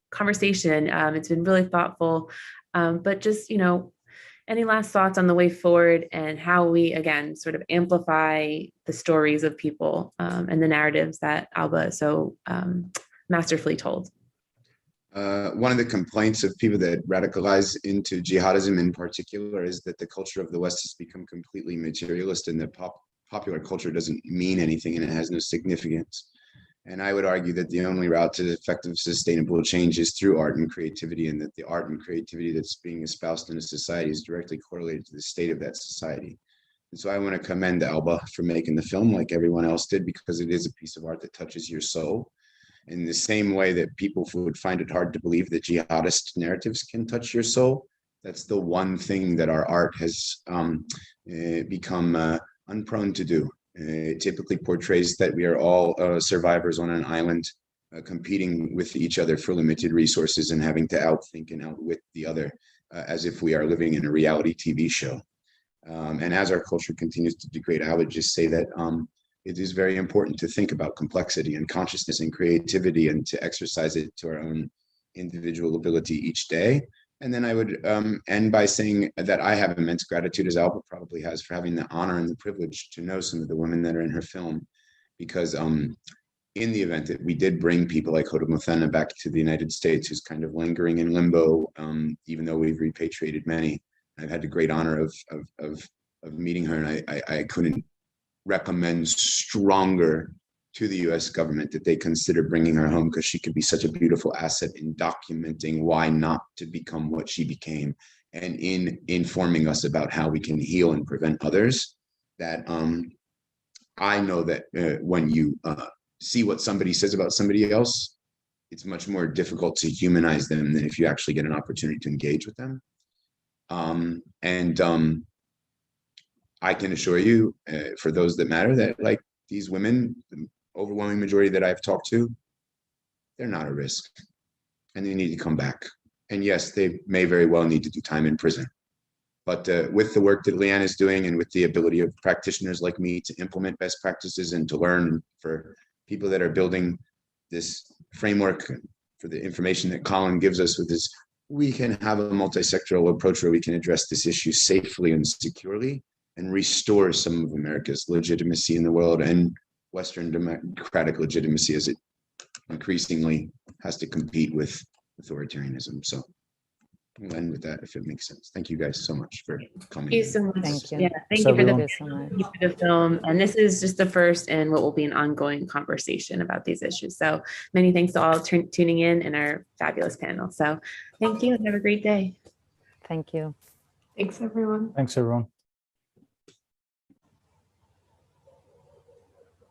[SPEAKER 1] conversation. It's been really thoughtful, but just, any last thoughts on the way forward and how we, again, sort of amplify the stories of people and the narratives that Alba so masterfully told?
[SPEAKER 16] One of the complaints of people that radicalize into jihadism in particular is that the culture of the West has become completely materialist, and that popular culture doesn't mean anything and it has no significance. And I would argue that the only route to effective, sustainable change is through art and creativity, and that the art and creativity that's being espoused in a society is directly correlated to the state of that society. And so I want to commend Alba for making the film like everyone else did, because it is a piece of art that touches your soul. In the same way that people would find it hard to believe that jihadist narratives can touch your soul, that's the one thing that our art has become unprone to do. It typically portrays that we are all survivors on an island competing with each other for limited resources and having to outthink and outwit the other, as if we are living in a reality TV show. And as our culture continues to degrade, I would just say that it is very important to think about complexity and consciousness and creativity, and to exercise it to our own individual ability each day. And then I would end by saying that I have immense gratitude, as Alba probably has, for having the honor and the privilege to know some of the women that are in her film, because in the event that we did bring people like Hoda Muthana back to the United States, who's kind of lingering in limbo, even though we've repatriated many. I've had the great honor of meeting her, and I couldn't recommend stronger to the US government that they consider bringing her home, because she could be such a beautiful asset in documenting why not to become what she became, and in informing us about how we can heal and prevent others. That I know that when you see what somebody says about somebody else, it's much more difficult to humanize them than if you actually get an opportunity to engage with them. I can assure you, for those that matter, that like these women, the overwhelming majority that I've talked to, they're not a risk, and they need to come back. And yes, they may very well need to do time in prison. But with the work that Leanne is doing, and with the ability of practitioners like me to implement best practices and to learn, for people that are building this framework for the information that Colin gives us with this, we can have a multi-sectoral approach where we can address this issue safely and securely, and restore some of America's legitimacy in the world, and Western democratic legitimacy, as it increasingly has to compete with authoritarianism. So we'll end with that, if it makes sense. Thank you guys so much for coming.
[SPEAKER 1] Thank you so much.
[SPEAKER 14] Thank you.
[SPEAKER 1] Yeah, thank you for the film. And this is just the first in what will be an ongoing conversation about these issues. So many thanks to all tuning in and our fabulous panel. So thank you and have a great day.
[SPEAKER 14] Thank you.
[SPEAKER 8] Thanks, everyone.
[SPEAKER 19] Thanks, everyone.